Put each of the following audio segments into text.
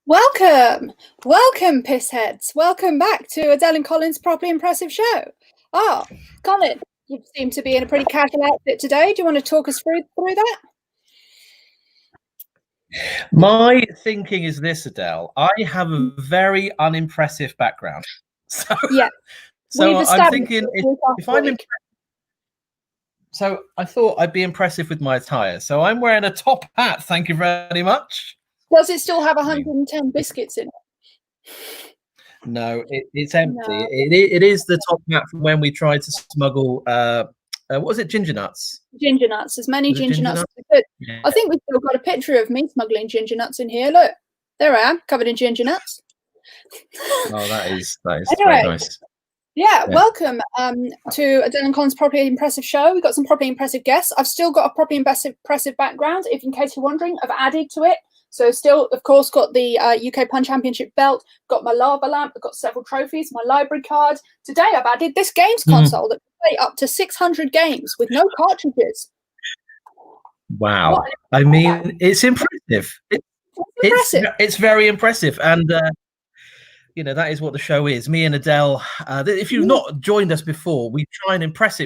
Welcome, pissheads. Welcome back to Adele and Colin's Properly Impressive Show. Oh, Colin, you seem to be in a pretty casual outfit today. Do you want to talk us through that? My thinking is this, Adele. I have a very unimpressive background. So, yeah. So I'm thinking if I'm impressive. So I thought I'd be impressive with my attire. So I'm wearing a top hat. Thank you very much. Does it still have 110 biscuits in it? No, it's empty. No. It is the top hat from when we tried to smuggle, what was it, ginger nuts? Ginger nuts, as many ginger nuts as we could. Yeah. I think we've still got a picture of me smuggling ginger nuts in here. Look, there I am, covered in ginger nuts. Oh, that is anyway, very nice. Yeah, welcome to Adele and Colin's Properly Impressive Show. We've got some properly impressive guests. I've still got a properly impressive background, if in case you're wondering. I've added to it. So still, of course, got the UK Pun Championship belt, got my lava lamp, I've got several trophies, my library card. Today I've added this games console that can play up to 600 games with no cartridges. Wow. I mean, it's impressive. It's very impressive. And, you know, that is what the show is. Me and Adele, if you've not joined us before, we try and impress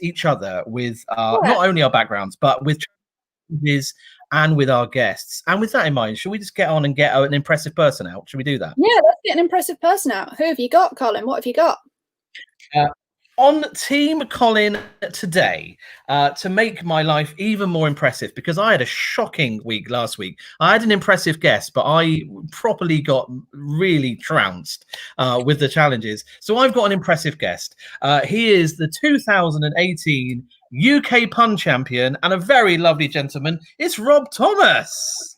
each other with not only our backgrounds, but with challenges and with our guests. And with that in mind, should we just get on and get an impressive person out? Should we do that? Yeah, let's get an impressive person out. Who have you got, Colin? What have you got? On Team Colin today, to make my life even more impressive, because I had a shocking week last week. I had an impressive guest, but I properly got really trounced with the challenges. So I've got an impressive guest. He is the 2018 UK Pun Champion and a very lovely gentleman. It's Rob Thomas.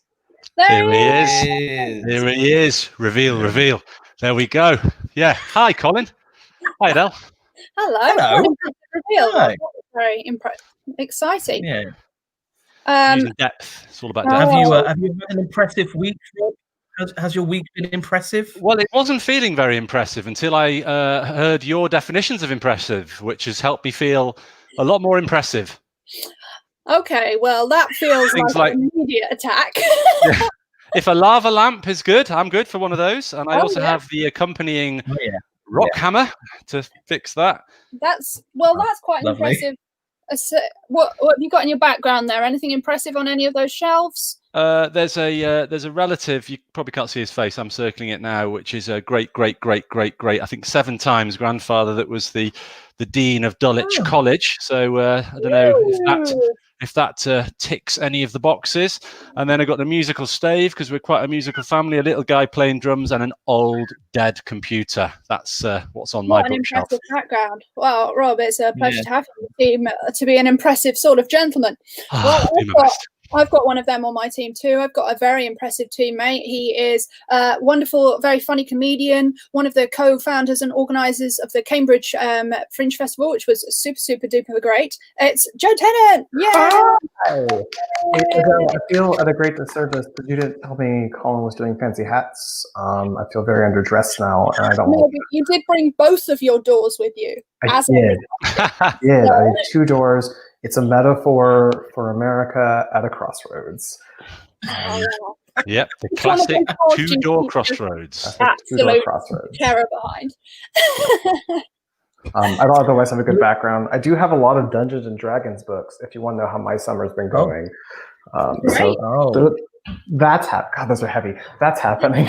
Here he is. Here he is. Reveal. There we go. Yeah. Hi, Colin. Hi, Adele. Hello. Hi. Very exciting. Yeah. Using depth. It's all about depth. Have you had an impressive week? Has your week been impressive? Well, it wasn't feeling very impressive until I heard your definitions of impressive, which has helped me feel a lot more impressive. Okay, well, that feels like an immediate attack. Yeah. If a lava lamp is good, I'm good for one of those. And I also have the accompanying rock hammer to fix that. That's quite impressive. What have you got in your background there? Anything impressive on any of those shelves? There's a relative, you probably can't see his face, I'm circling it now, which is a great, I think 7 times grandfather that was the dean of Dulwich College. So I don't know if that ticks any of the boxes. And then I got the musical stave, because we're quite a musical family, a little guy playing drums and an old dead computer. That's what's on my bookshelf. Impressive background. Well, Rob, it's a pleasure to have you team to be an impressive sort of gentleman. Well, I've got one of them on my team too. I've got a very impressive teammate. He is a wonderful, very funny comedian, one of the co-founders and organisers of the Cambridge Fringe Festival, which was super duper great. It's Joe Tennant. Yeah. Hi. I feel at a great disservice because you didn't tell me Colin was doing fancy hats. I feel very underdressed now, and I don't. No, but you did bring both of your doors with you. I did. I have 2 doors. It's a metaphor for America at a crossroads. Yep, the classic 2-door crossroads. Absolute terror behind. I don't otherwise have a good background. I do have a lot of Dungeons and Dragons books, if you want to know how my summer's been going. That's happening. God, those are heavy. That's happening.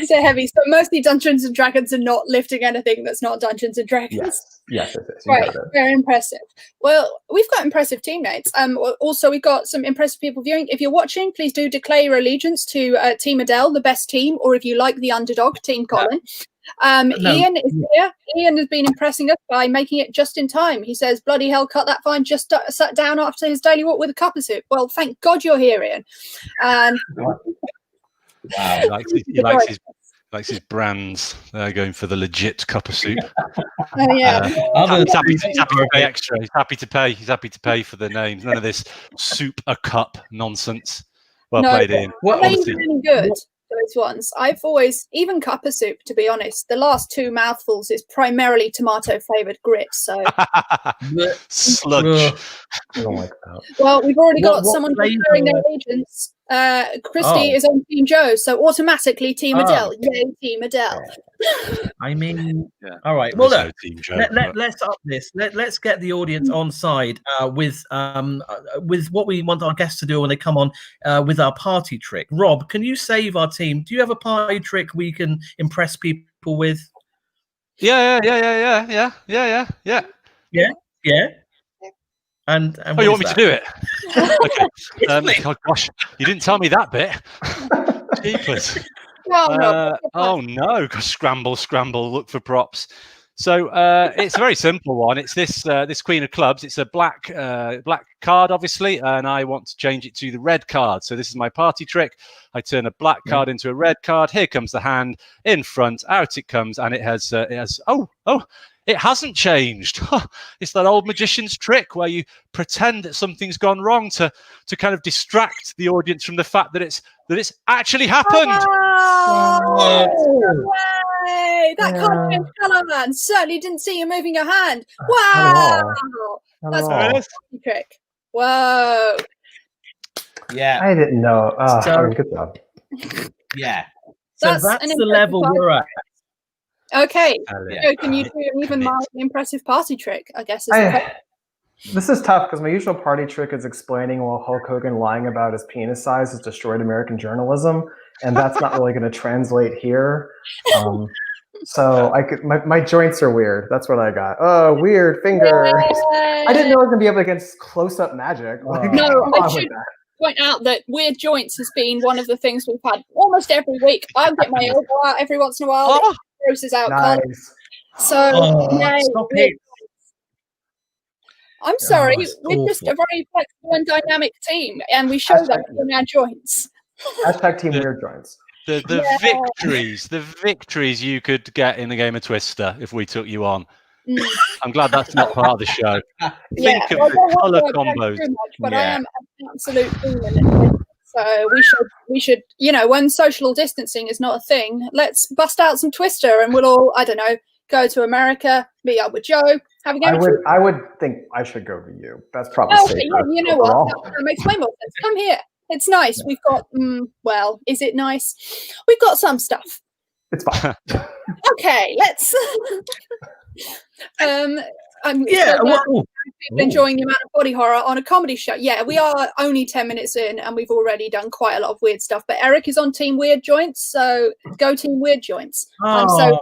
They're heavy. So mostly Dungeons and Dragons are not lifting anything that's not Dungeons and Dragons. Yes, it is. Right, very impressive. Well, we've got impressive teammates. Also, we've got some impressive people viewing. If you're watching, please do declare your allegiance to Team Adele, the best team, or if you like the underdog, Team Colin. Ian is here. Ian has been impressing us by making it just in time. He says, bloody hell, cut that fine, just sat down after his daily walk with a cup of soup. Well, thank God you're here, Ian. Wow, he likes his brands. They're going for the legit cup of soup. He's happy to pay extra. He's happy to pay for the names. None of this soup a cup nonsense. Well played, Ian. Really good. Those ones. I've always, even cup of soup, to be honest, the last 2 mouthfuls is primarily tomato flavoured grit. So sludge. I don't like that. Well, we've already got someone declaring their allegiance. Christy is on Team Joe, so automatically Team Adele. Yay, Team Adele. I mean, all right. Well, look, let's up this. Let's get the audience on side with what we want our guests to do when they come on with our party trick. Rob, can you save our team? Do you have a party trick we can impress people with? Yeah. And oh, you want me to do it? Okay. Oh gosh, you didn't tell me that bit. Jeepers. Oh no! Scramble! Look for props. So it's a very simple one. It's this Queen of Clubs. It's a black card, obviously, and I want to change it to the red card. So this is my party trick. I turn a black card into a red card. Here comes the hand in front. Out it comes, and it has it hasn't changed. It's that old magician's trick where you pretend that something's gone wrong to kind of distract the audience from the fact that it's actually happened. No way! That card changed colour, man. Certainly didn't see you moving your hand. Wow! That's a party trick. Whoa! Yeah, I didn't know. Good job. Yeah. So that's the level we're at. Okay, so can you do an even more impressive party trick? I guess. This is tough because my usual party trick is explaining while Hulk Hogan lying about his penis size has destroyed American journalism, and that's not really going to translate here. So my joints are weird. That's what I got. Oh, weird fingers. I didn't know I was going to be able to get close-up magic. No, I should point out that weird joints has been one of the things we've had almost every week. I get my elbow out every once in a while. It grosses out. Nice. So, I'm sorry, we're just a very flexible and dynamic team, and we show that in our joints. Hashtag Team Weird Joints. The victories you could get in the game of Twister if we took you on. I'm glad that's not part of the show. Think of the colour combos. But I am an absolute demon. So we should, when social distancing is not a thing, let's bust out some Twister and we'll all, I don't know, go to America, meet up with Joe, have a game. I would think I should go to you. That's probably safer. Yeah, you know what? That makes way more sense. Come here. It's nice. We've got, well, is it nice? We've got some stuff. It's fine. Okay, let's. People enjoying the amount of body horror on a comedy show. Yeah, we are only 10 minutes in and we've already done quite a lot of weird stuff. But Eric is on Team Weird Joints, so go Team Weird Joints. I'm so happy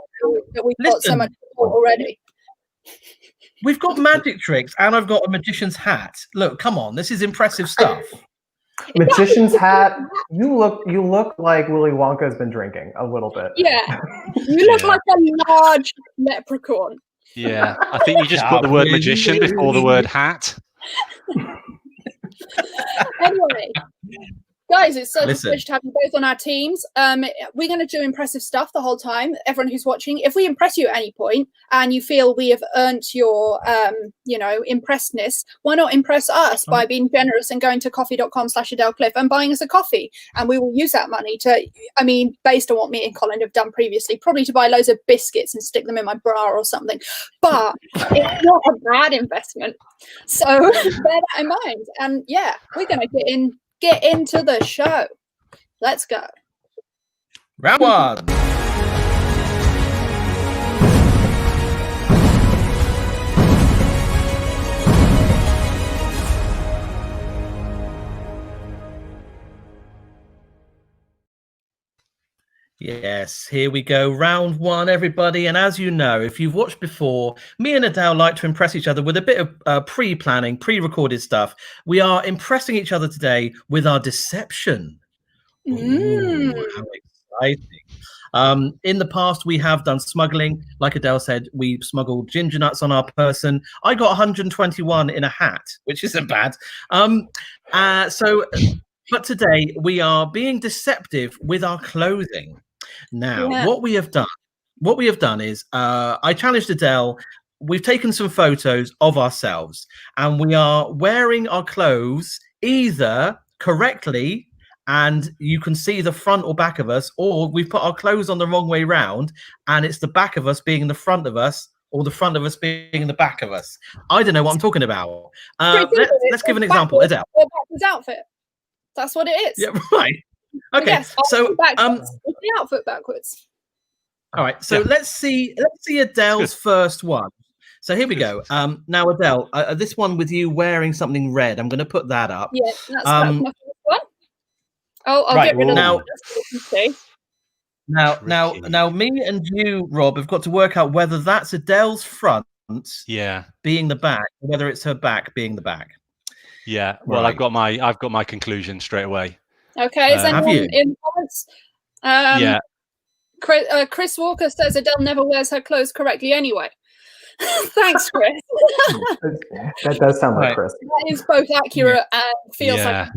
that we've got so much support already. We've got magic tricks and I've got a magician's hat. Look, come on, this is impressive stuff. Magician's hat. You look like Willy Wonka has been drinking a little bit. Yeah, you look like a large leprechaun. Yeah, I think you just put the word magician before the word hat. Anyway, guys, it's such a pleasure to have you both on our teams. We're going to do impressive stuff the whole time. Everyone who's watching, if we impress you at any point and you feel we have earned your, impressedness, why not impress us by being generous and going to coffee.com/AdeleCliff and buying us a coffee? And we will use that money to, based on what me and Colin have done previously, probably to buy loads of biscuits and stick them in my bra or something. But it's not a bad investment. So bear that in mind. And yeah, we're going to get into the show. Let's go. Round one. Yes, here we go. Round one, everybody. And as you know, if you've watched before, me and Adele like to impress each other with a bit of pre-planning, pre-recorded stuff. We are impressing each other today with our deception. Ooh, how exciting. In the past, we have done smuggling. Like Adele said, we smuggled ginger nuts on our person. I got 121 in a hat, which isn't bad. But today we are being deceptive with our clothing. Now, what we have done is I challenged Adele. We've taken some photos of ourselves and we are wearing our clothes either correctly and you can see the front or back of us, or we've put our clothes on the wrong way round and it's the back of us being in the front of us or the front of us being in the back of us. I don't know what I'm talking about. Let's give an example. Adele. Backwards outfit. That's what it is. Yeah, right. Okay, Yes, so backwards, with the outfit backwards. all right, so let's see Adele's first one. So here we go. Now Adele, this one with you wearing something red. I'm going to put that up. Yeah, that's my first one. Oh, I'll right, get rid of now. that. Now, me and you, Rob, have got to work out whether that's Adele's front, being the back, or whether it's her back being the back. Yeah. Well, right. I've got my conclusion straight away. Okay, is anyone in the comments? Yeah. Chris Walker says Adele never wears her clothes correctly anyway. Thanks, Chris. That does sound like Chris. That is both accurate and feels like.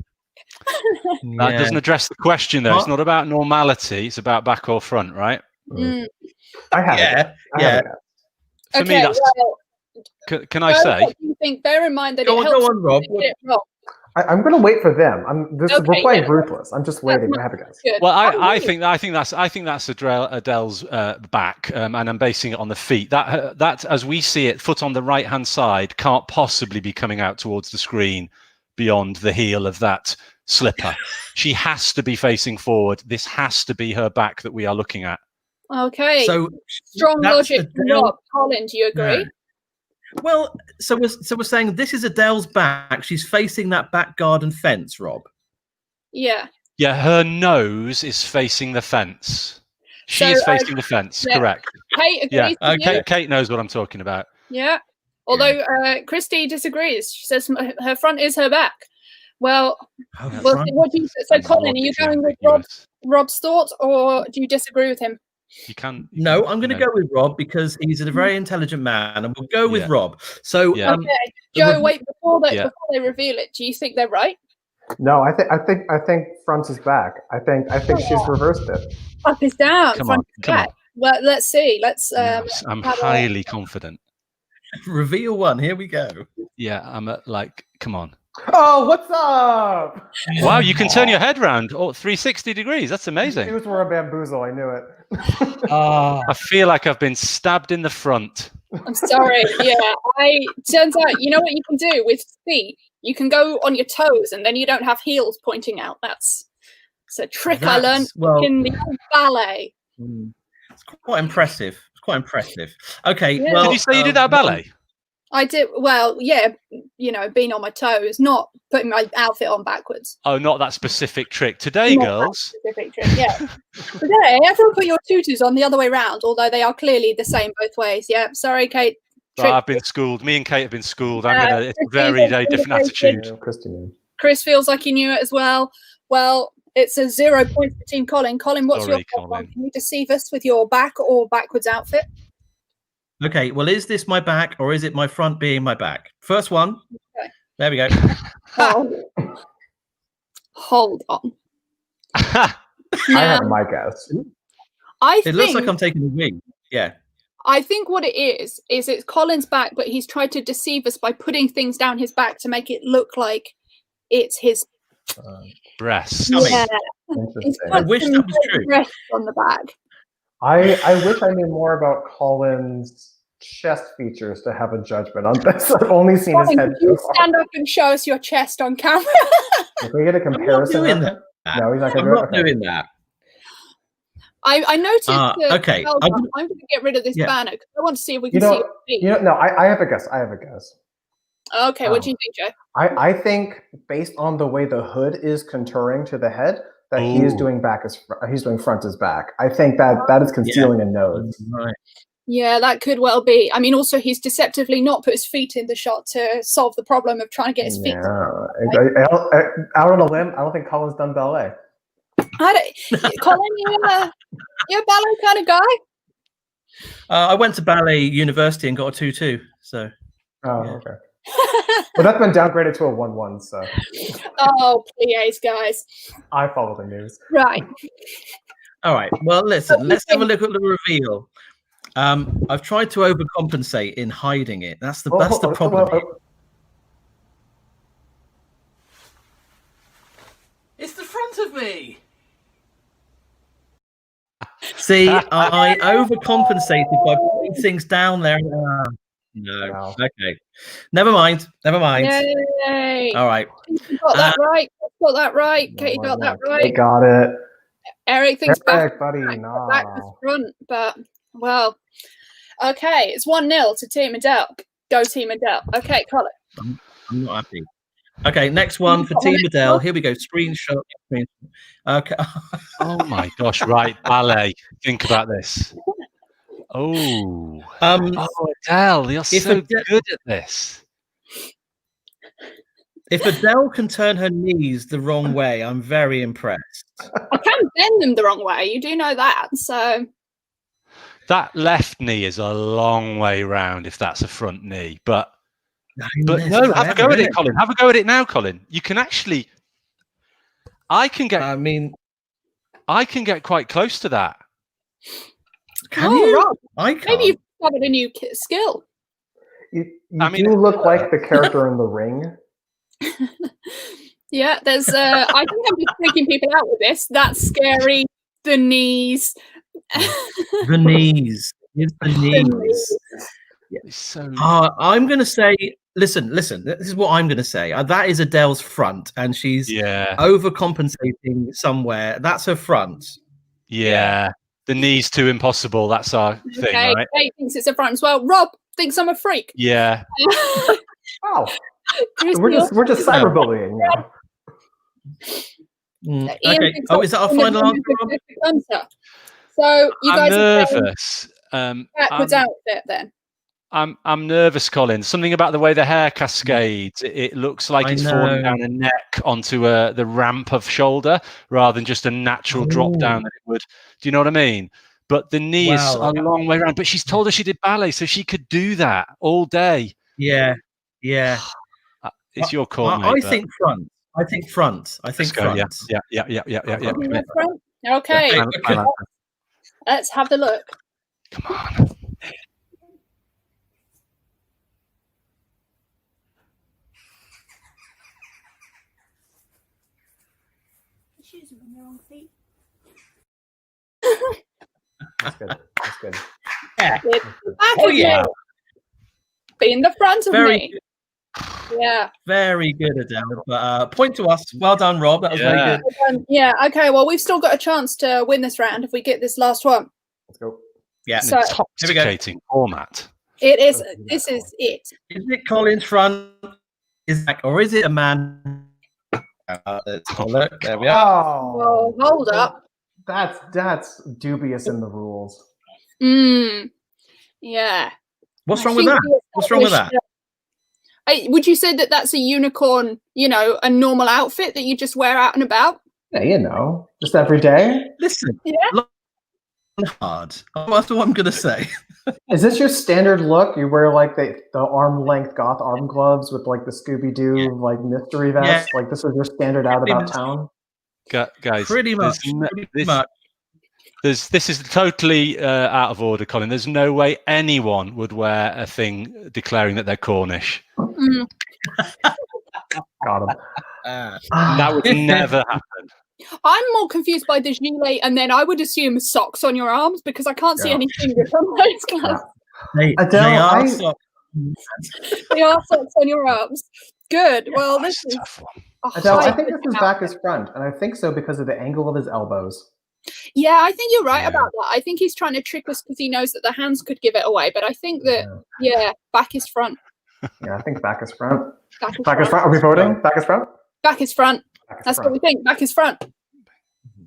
That doesn't address the question, though. It's not about normality. It's about back or front, right? Mm. I have it. For me, that's. Well, can I say? What do you think? Bear in mind that go it helps. on, Rob. I'm going to wait for them. We're playing ruthless. I'm just waiting. I have a guess. Well, I think that's Adele's back, and I'm basing it on the feet. That as we see it, foot on the right hand side can't possibly be coming out towards the screen beyond the heel of that slipper. She has to be facing forward. This has to be her back that we are looking at. Okay. So strong logic. Rob, Colin, do you agree? Yeah. Well, so we're saying this is Adele's back. She's facing that back garden fence, Rob. Yeah. Yeah, her nose is facing the fence. She is facing the fence, correct. Kate agrees with you. Kate knows what I'm talking about. Yeah. Although Christy disagrees. She says her front is her back. Well, what do you say, Colin? Are you going with Rob's thought, or do you disagree with him? You can. No, I'm going to go with Rob because he's a very intelligent man, and we'll go with Rob. So, okay, Joe. Wait, before they reveal it, do you think they're right? No, I think front is back. I think she's reversed it. Up is down. Come front on. back. Well, let's see. Let's. I'm highly confident. Reveal one. Here we go. Yeah, I'm come on. Oh, what's up? Wow, you can turn your head around 360 degrees. That's amazing. Shoes were a bamboozle. I knew it. I feel like I've been stabbed in the front. I'm sorry. Yeah, turns out you know what you can do with feet. You can go on your toes, and then you don't have heels pointing out. It's a trick I learned in the ballet. It's quite impressive. Okay. Yeah. Well, did you say you did that ballet? I did. Well, yeah, being on my toes, not putting my outfit on backwards. Oh, not that specific trick. Today, not girls. Specific trick, yeah. Today, everyone put your tutus on the other way around, although they are clearly the same both ways. Yeah, sorry, Kate. I've been schooled. Me and Kate have been schooled. It's a very different attitude. Chris feels like he knew it as well. Well, it's a 0 points for Team Colin. Colin, what's your one? Can you deceive us with your back or backwards outfit? Okay, well, is this my back or is it my front being my back? First one. Okay. There we go. Hold on. I have my guess. It looks like I'm taking a wing. Yeah. I think what it is it's Colin's back, but he's tried to deceive us by putting things down his back to make it look like it's his breast. Yeah. I wish that was true. Breast on the back. I wish I knew more about Colin's chest features to have a judgment on this. I've only seen his head. You stand up and show us your chest on camera. Can we get a comparison? I'm not doing that. No, he's not I'm not doing that. I noticed. Okay, I'm going to get rid of this banner because I want to see if we can see your feet. No, I have a guess. Okay, what do you think, Joe? I think based on the way the hood is contouring to the head, that he is doing front as back. I think that is concealing a nose. Right. Yeah, that could well be. I mean, also he's deceptively not put his feet in the shot to solve the problem of trying to get his feet. Yeah. Out on a limb, I don't think Colin's done ballet. Colin, you're a ballet kind of guy? I went to ballet university and got a 2-2. So. Oh, yeah. Okay. But that's been downgraded to a 1-1. So. Oh, please, guys. I follow the news. Right. All right. Well, listen. Let's have a look at the reveal. I've tried to overcompensate in hiding it. That's the problem. It's the front of me. See, I overcompensated by putting things down there. No. Okay. Never mind. Yay! All right. You got that right. Got that right. Katie got that right. Kate got it. Eric thinks Eric, buddy, back to no. front, but well, okay. It's 1-0 to Team Adele. Go Team Adele. Okay, Colin. I'm not happy. Okay, next one for Team Adele. Here we go. Screenshot. Okay. Oh my gosh! Right, ballet. Think about this. Oh, Adele, you're so good at this. If Adele can turn her knees the wrong way, I'm very impressed. I can bend them the wrong way. You do know that. So that left knee is a long way round if that's a front knee. But no, have a go at it, Colin. Have a go at it now, Colin. You can actually. I can get quite close to that. Can you? Rob, I can't. maybe you've discovered a new skill. You do look like the character in The Ring. Yeah, there's. I think I'm just freaking people out with this. That's scary. The knees. The knees. It's the knees. It's so. I'm going to say. Listen. This is what I'm going to say. That is Adele's front, and she's overcompensating somewhere. That's her front. Yeah. The knee's too impossible. That's our thing, right? Kate thinks it's a front as well. Rob thinks I'm a freak. Yeah. Oh, we're just cyberbullying now. Okay. Oh, is that our final answer? So you guys are nervous. Backwards outfit then. I'm nervous, Colin. Something about the way the hair cascades. It looks like it's falling down a neck onto the ramp of shoulder rather than just a natural drop down that it would. Do you know what I mean? But the knee is a long way around. But she's told us she did ballet, so she could do that all day. Yeah. It's your call, mate. I think front. I think front. Yeah. Okay. Let's have the look. Come on. Shoes on the wrong feet. That's good. Yeah. Be in the front of me. Good. Yeah. Very good, Adele. But point to us. Well done, Rob. That was very good. Yeah. Okay. Well, we've still got a chance to win this round if we get this last one. Let's go. Yeah. So, intoxicating format. It is. This is it. Is it Colin's front? Or is it a man? Let's have a look. There we are. Oh, hold up. That's dubious in the rules. Yeah. What's wrong with that? What's wrong with that? Would you say that that's a unicorn, a normal outfit that you just wear out and about? Yeah, just every day. Listen, hard. That's what I'm going to say. Is this your standard look? You wear like the arm length goth arm gloves with like the Scooby-Doo like mystery vest? Like this is your standard out about town? Guys, pretty much. This is totally out of order, Colin. There's no way anyone would wear a thing declaring that they're Cornish. Got him. That would never happen. I'm more confused by the gilet, and then I would assume socks on your arms because I can't see any fingers on those gloves. They are socks on your arms. Good. Well, this is tough one. Adele, I think this is back his front, and I think so because of the angle of his elbows. Yeah, I think you're right about that. I think he's trying to trick us because he knows that the hands could give it away. But I think that, back is front. Yeah, I think back is front. Back is front. Are we voting? Back is front? Back is front. That's what we think. Back is front.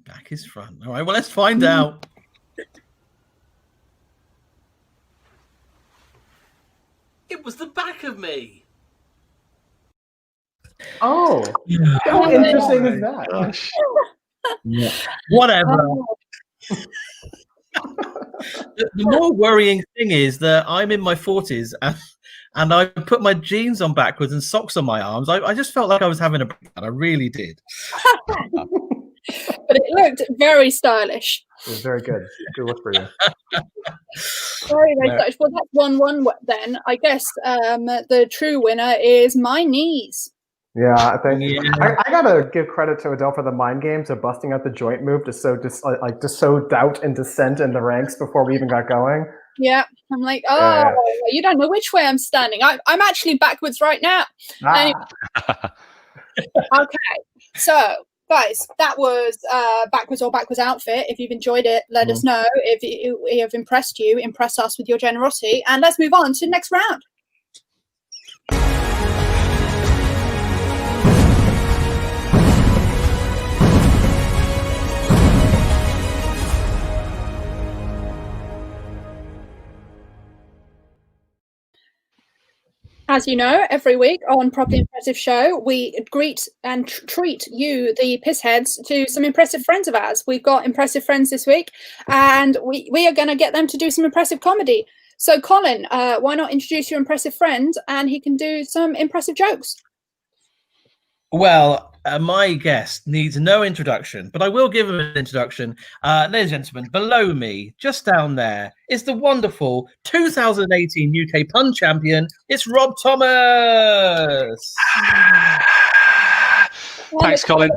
Back is front. All right, well, let's find out. It was the back of me. Oh, how interesting is that? Gosh. Whatever. The more worrying thing is that I'm in my 40s and I put my jeans on backwards and socks on my arms. I just felt like I was having a breakdown. I really did. But it looked very stylish. It was very good. Good look for you. Very, very stylish. Well, that's 1-1 then. I guess the true winner is my knees. Yeah, I think I gotta give credit to Adele for the mind games of busting out the joint move to sow doubt and dissent in the ranks before we even got going. Yeah, I'm like, Yeah. you don't know which way I'm standing. I'm actually backwards right now. Anyway, okay, so guys, that was backwards or backwards outfit. If you've enjoyed it, let us know. If it have impressed you, impress us with your generosity, and let's move on to the next round. As you know, every week on Properly Impressive Show, we greet and treat you, the pissheads, to some impressive friends of ours. We've got impressive friends this week, and we are going to get them to do some impressive comedy. So, Colin, why not introduce your impressive friend, and he can do some impressive jokes? Well, my guest needs no introduction, but I will give him an introduction. Ladies and gentlemen, below me, just down there, is the wonderful 2018 UK pun champion. It's Rob Thomas. Thanks, Colin.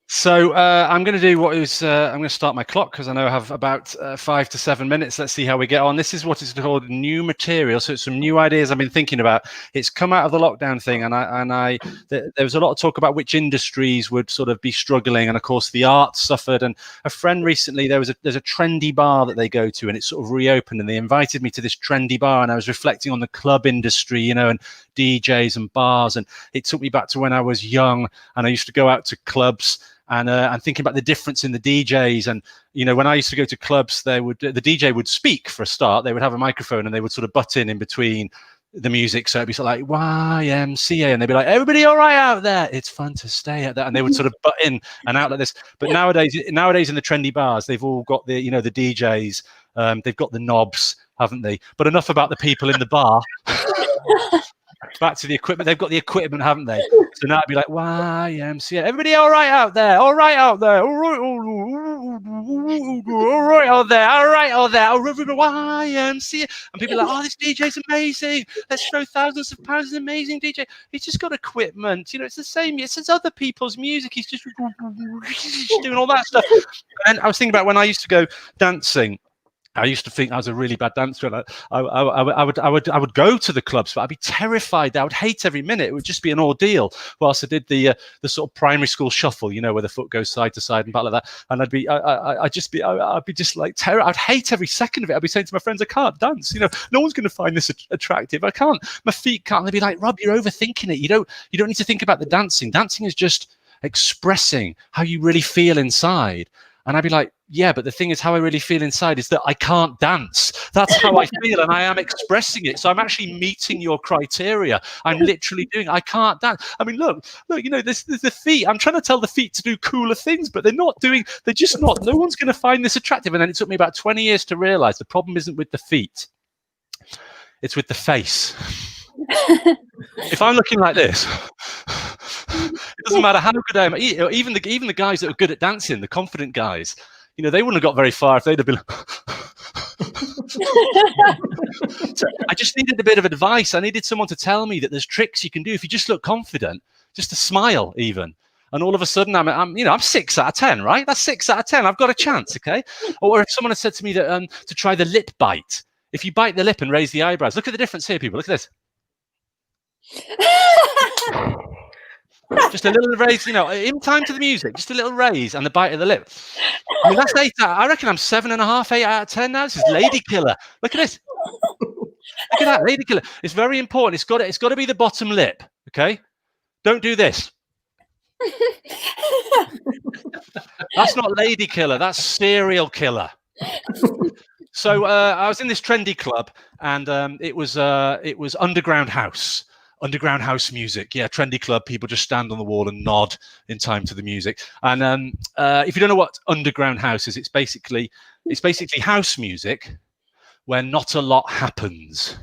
So I'm going to do what is I'm going to start my clock because I know I have about 5 to 7 minutes. Let's see how we get on. This is what is called new material. So it's some new ideas I've been thinking about. It's come out of the lockdown thing, and there was a lot of talk about which industries would sort of be struggling, and of course the arts suffered. And a friend recently, there's a trendy bar that they go to, and it's sort of reopened, and they invited me to this trendy bar, and I was reflecting on the club industry, you know, and DJs and bars, and it took me back to when I was young, and I used to go out to clubs. And thinking about the difference in the DJs, and you know, when I used to go to clubs, the DJ would speak for a start. They would have a microphone and they would sort of butt in between the music. So it'd be sort of like YMCA, and they'd be like, "Everybody, all right out there? It's fun to stay at that." And they would sort of butt in and out like this. But nowadays in the trendy bars, they've all got the DJs. They've got the knobs, haven't they? But enough about the people in the bar. Back to the equipment. They've got the equipment, haven't they? So now it'd be like YMCA. Everybody all right out there? All right out there? All right, all right out there? All right out there? YMCA. And people are like, "Oh, this DJ's amazing. Let's show thousands of pounds. He's an amazing DJ. He's just got equipment. You know, it's the same. It's other people's music. He's just doing all that stuff." And I was thinking about when I used to go dancing. I used to think I was a really bad dancer, and I would go to the clubs, but I'd be terrified. I would hate every minute. It would just be an ordeal. Whilst I did the sort of primary school shuffle, you know, where the foot goes side to side and back like that, and I'd be just like terror. I'd hate every second of it. I'd be saying to my friends, "I can't dance. You know, no one's going to find this attractive. I can't. My feet can't." They'd be like, "Rob, you're overthinking it. You don't need to think about the dancing. Dancing is just expressing how you really feel inside." And I'd be like, "Yeah, but the thing is, how I really feel inside is that I can't dance. That's how I feel, and I am expressing it. So I'm actually meeting your criteria. I'm literally doing. I can't dance. I mean, look. You know, there's the feet. I'm trying to tell the feet to do cooler things, but they're not doing. They're just not. No one's going to find this attractive." And then it took me about 20 years to realize the problem isn't with the feet. It's with the face. If I'm looking like this, it doesn't matter how good I am. Even the guys that are good at dancing, the confident guys, you know, they wouldn't have got very far if they'd have been. So I just needed a bit of advice. I needed someone to tell me that there's tricks you can do if you just look confident, just a smile even. And all of a sudden, I'm 6 out of 10, right? That's 6 out of 10. I've got a chance, okay? Or if someone had said to me that to try the lip bite. If you bite the lip and raise the eyebrows, look at the difference here, people. Look at this. Just a little raise, you know, in time to the music, just a little raise and the bite of the lip. I mean, that's 8 out. I reckon I'm 7.5, 8 out of 10 now. This is lady killer. Look at this. Look at that, lady killer. It's very important. It's got to be the bottom lip. Okay, don't do this. That's not lady killer. That's serial killer. So I was in this trendy club, and it was underground house music. Yeah, trendy club. People just stand on the wall and nod in time to the music. And if you don't know what underground house is, it's basically house music where not a lot happens.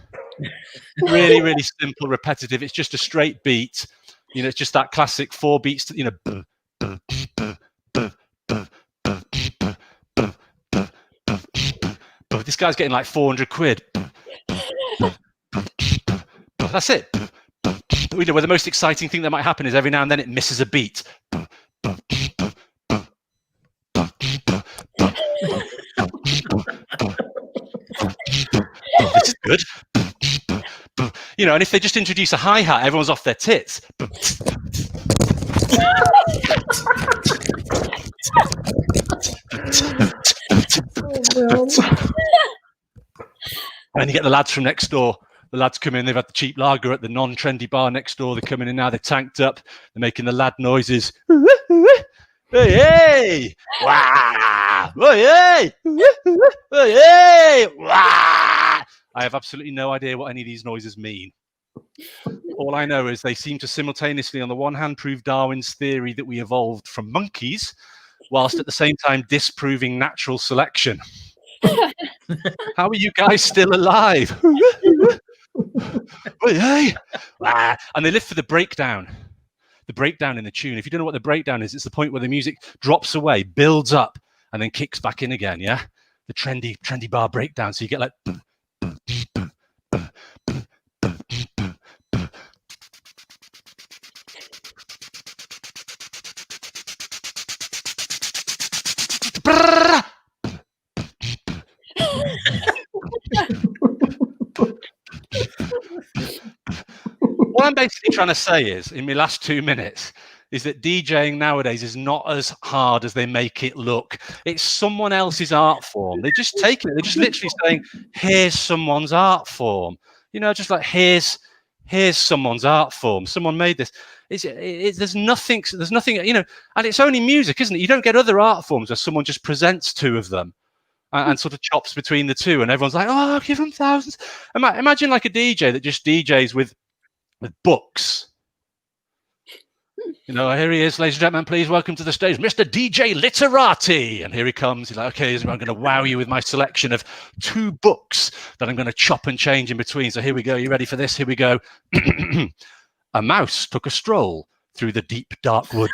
Really, really simple, repetitive. It's just a straight beat. You know, it's just that classic 4 beats. You know. This guy's getting like 400 quid. That's it. You know, where the most exciting thing that might happen is every now and then it misses a beat. good. You know, and if they just introduce a hi-hat, everyone's off their tits. And you get the lads from next door. The lads come in, they've had the cheap lager at the non-trendy bar next door. They're coming in now, they're tanked up. They're making the lad noises. Hey, hey! Wah! Hey, hey! Wah! I have absolutely no idea what any of these noises mean. All I know is they seem to simultaneously, on the one hand, prove Darwin's theory that we evolved from monkeys, whilst at the same time disproving natural selection. How are you guys still alive? Hey! And they live for the breakdown. The breakdown in the tune. If you don't know what the breakdown is, it's the point where the music drops away, builds up, and then kicks back in again. Yeah, the trendy bar breakdown. So you get like. What I'm basically trying to say is, in my last 2 minutes, is that DJing nowadays is not as hard as they make it look. It's someone else's art form. They're just taking it. They're just literally saying, here's someone's art form. You know, just like, here's someone's art form. Someone made this. There's nothing, you know, and it's only music, isn't it? You don't get other art forms where someone just presents two of them and sort of chops between the two, and everyone's like, oh, I'll give them thousands. Imagine like a DJ that just DJs with books. You know, here he is, ladies and gentlemen, please welcome to the stage, Mr. DJ Literati. And here he comes. He's like, okay, I'm going to wow you with my selection of 2 books that I'm going to chop and change in between. So here we go. You ready for this? Here we go. A mouse took a stroll through the deep, dark wood.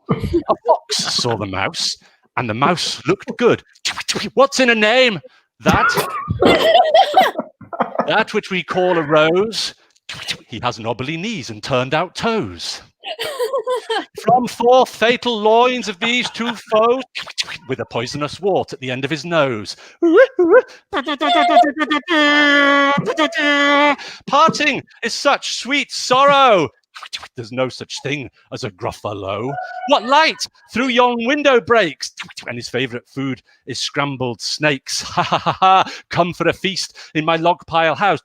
A fox saw the mouse, and the mouse looked good. What's in a name? That which we call a rose. He has knobbly knees and turned out toes. From 4 fatal loins of these 2 foes, with a poisonous wart at the end of his nose. Parting is such sweet sorrow. There's no such thing as a gruffalo. What light through yon window breaks? And his favourite food is scrambled snakes. Ha ha ha ha! Come for a feast in my log pile house.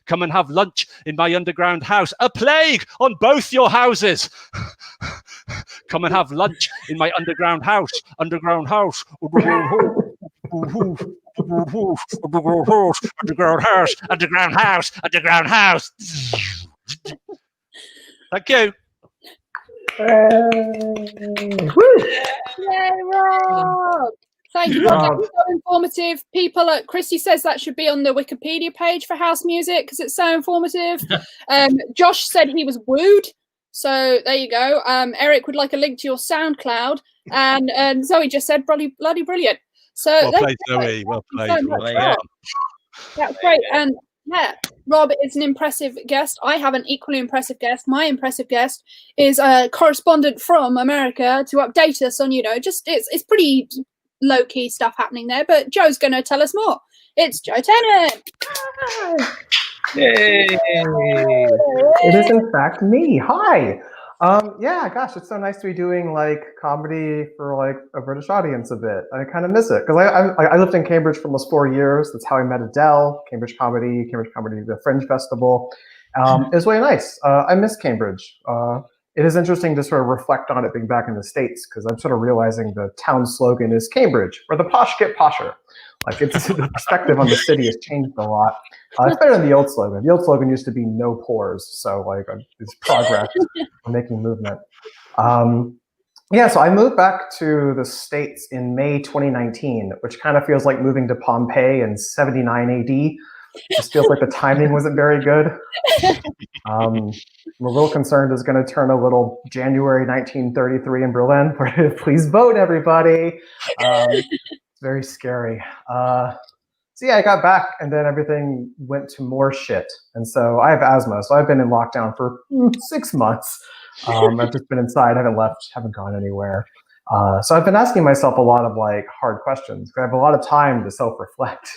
Come and have lunch in my underground house. A plague on both your houses. Come and have lunch in my underground house. Underground house. Underground house. Underground house. Underground house. Thank you. Yay, Rob! Thank you, Rob. That was so informative. People, Christy says that should be on the Wikipedia page for house music because it's so informative. Josh said he was wooed. So there you go. Eric would like a link to your SoundCloud. And Zoe just said bloody brilliant. So well played, Zoe. Well played. That's great. And yeah, Rob is an impressive guest. I have an equally impressive guest. My impressive guest is a correspondent from America to update us on, you know, just it's pretty low-key stuff happening there. But Joe's going to tell us more. It's Joe Tennant. Yay! It is in fact me. Hi. Yeah, gosh, it's so nice to be doing like comedy for like a British audience a bit. I kind of miss it because I lived in Cambridge for almost 4 years. That's how I met Adele. Cambridge Comedy, the Fringe Festival. It was really nice. I miss Cambridge. It is interesting to sort of reflect on it being back in the States because I'm sort of realizing the town slogan is Cambridge, where the posh get posher. Like it's the perspective on the city has changed a lot. It's better than the old slogan. The old slogan used to be no pores. So like it's progress. We're making movement. Yeah, so I moved back to the States in May 2019, which kind of feels like moving to Pompeii in 79 AD. Just feels like the timing wasn't very good. I'm a little concerned it's going to turn a little January 1933 in Berlin. Please vote, everybody. It's very scary. So yeah, I got back and then everything went to more shit. And so I have asthma, so I've been in lockdown for 6 months. I've just been inside, haven't left, haven't gone anywhere. So I've been asking myself a lot of like hard questions because I have a lot of time to self-reflect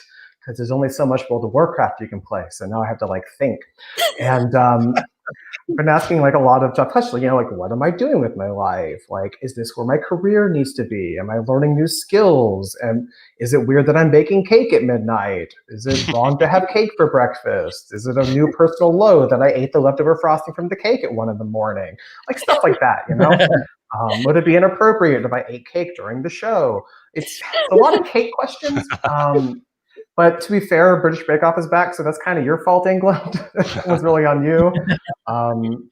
because there's only so much World of Warcraft you can play. So now I have to like think. And I've been asking like a lot of tough questions, you know, like what am I doing with my life? Like, is this where my career needs to be? Am I learning new skills? And is it weird that I'm baking cake at midnight? Is it wrong to have cake for breakfast? Is it a new personal low that I ate the leftover frosting from the cake at 1 a.m? Like stuff like that, you know? Would it be inappropriate if I ate cake during the show? It's a lot of cake questions. But to be fair, British Bake Off is back, so that's kind of your fault, England. It was really on you.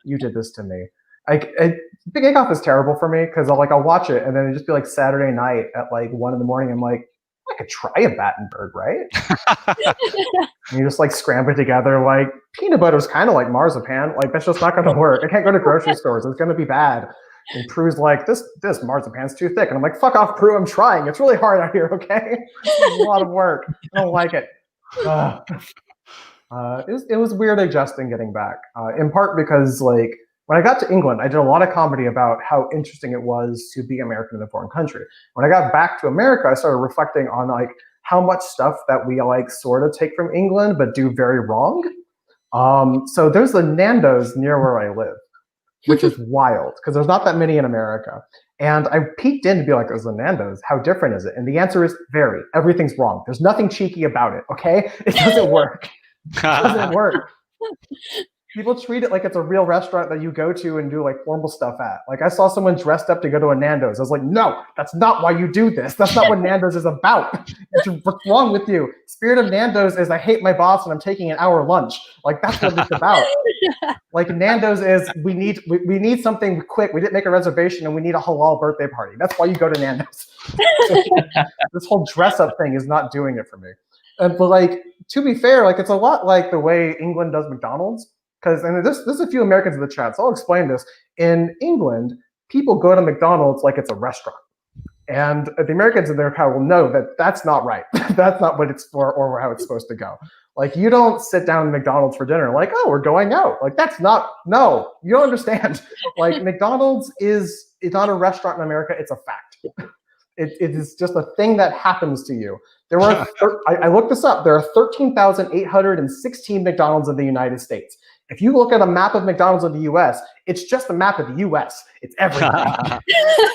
You did this to me. Big Bake Off is terrible for me because I'll watch it and then it'd just be like Saturday night at like 1 a.m. I'm like, I could try a Battenberg, right? And you just like scramble it together. Like peanut butter is kind of like marzipan. Like that's just not going to work. I can't go to grocery stores. It's going to be bad. And Prue's like, this marzipan's too thick. And I'm like, fuck off, Prue, I'm trying. It's really hard out here, okay? It's a lot of work. I don't like it. It was weird adjusting getting back, in part because like when I got to England, I did a lot of comedy about how interesting it was to be American in a foreign country. When I got back to America, I started reflecting on like how much stuff that we like sort of take from England but do very wrong. So there's the Nando's near where I live, which is wild because there's not that many in America. And I peeked in to be like, there's a Nando's. How different is it? And the answer is very. Everything's wrong. There's nothing cheeky about it, okay? It doesn't work. It doesn't work. People treat it like it's a real restaurant that you go to and do like formal stuff at. Like I saw someone dressed up to go to a Nando's. I was like, no, that's not why you do this. That's not what Nando's is about. What's wrong with you? Spirit of Nando's is I hate my boss and I'm taking an hour lunch. Like that's what it's about. Like Nando's is we need something quick. We didn't make a reservation and we need a halal birthday party. That's why you go to Nando's. This whole dress up thing is not doing it for me. But like to be fair, like it's a lot like the way England does McDonald's. Because there's a few Americans in the chat, so I'll explain this. In England, people go to McDonald's like it's a restaurant. And the Americans in their crowd will know that that's not right. That's not what it's for or how it's supposed to go. Like you don't sit down at McDonald's for dinner like, oh, we're going out. Like that's not, no, you don't understand. Like McDonald's it's not a restaurant in America, it's a fact. It is just a thing that happens to you. There were, I looked this up, there are 13,816 McDonald's in the United States. If you look at a map of McDonald's in the US, it's just a map of the US. It's everything.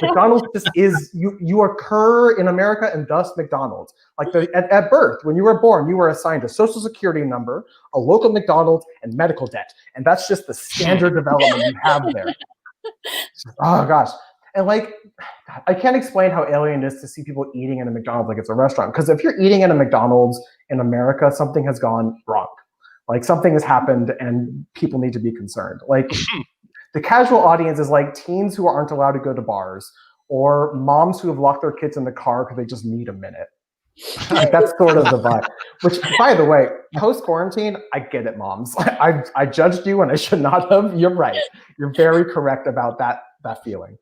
McDonald's just is, you occur in America and thus McDonald's. Like at birth, when you were born, you were assigned a social security number, a local McDonald's, and medical debt. And that's just the standard development you have there. Oh gosh. And like, I can't explain how alien it is to see people eating in a McDonald's like it's a restaurant. Because if you're eating in a McDonald's in America, something has gone wrong. Like something has happened and people need to be concerned. Like the casual audience is like teens who aren't allowed to go to bars or moms who have locked their kids in the car because they just need a minute. Like that's sort of the vibe. Which, by the way, post-quarantine, I get it, moms. I judged you and I should not have. You're right. You're very correct about that feeling.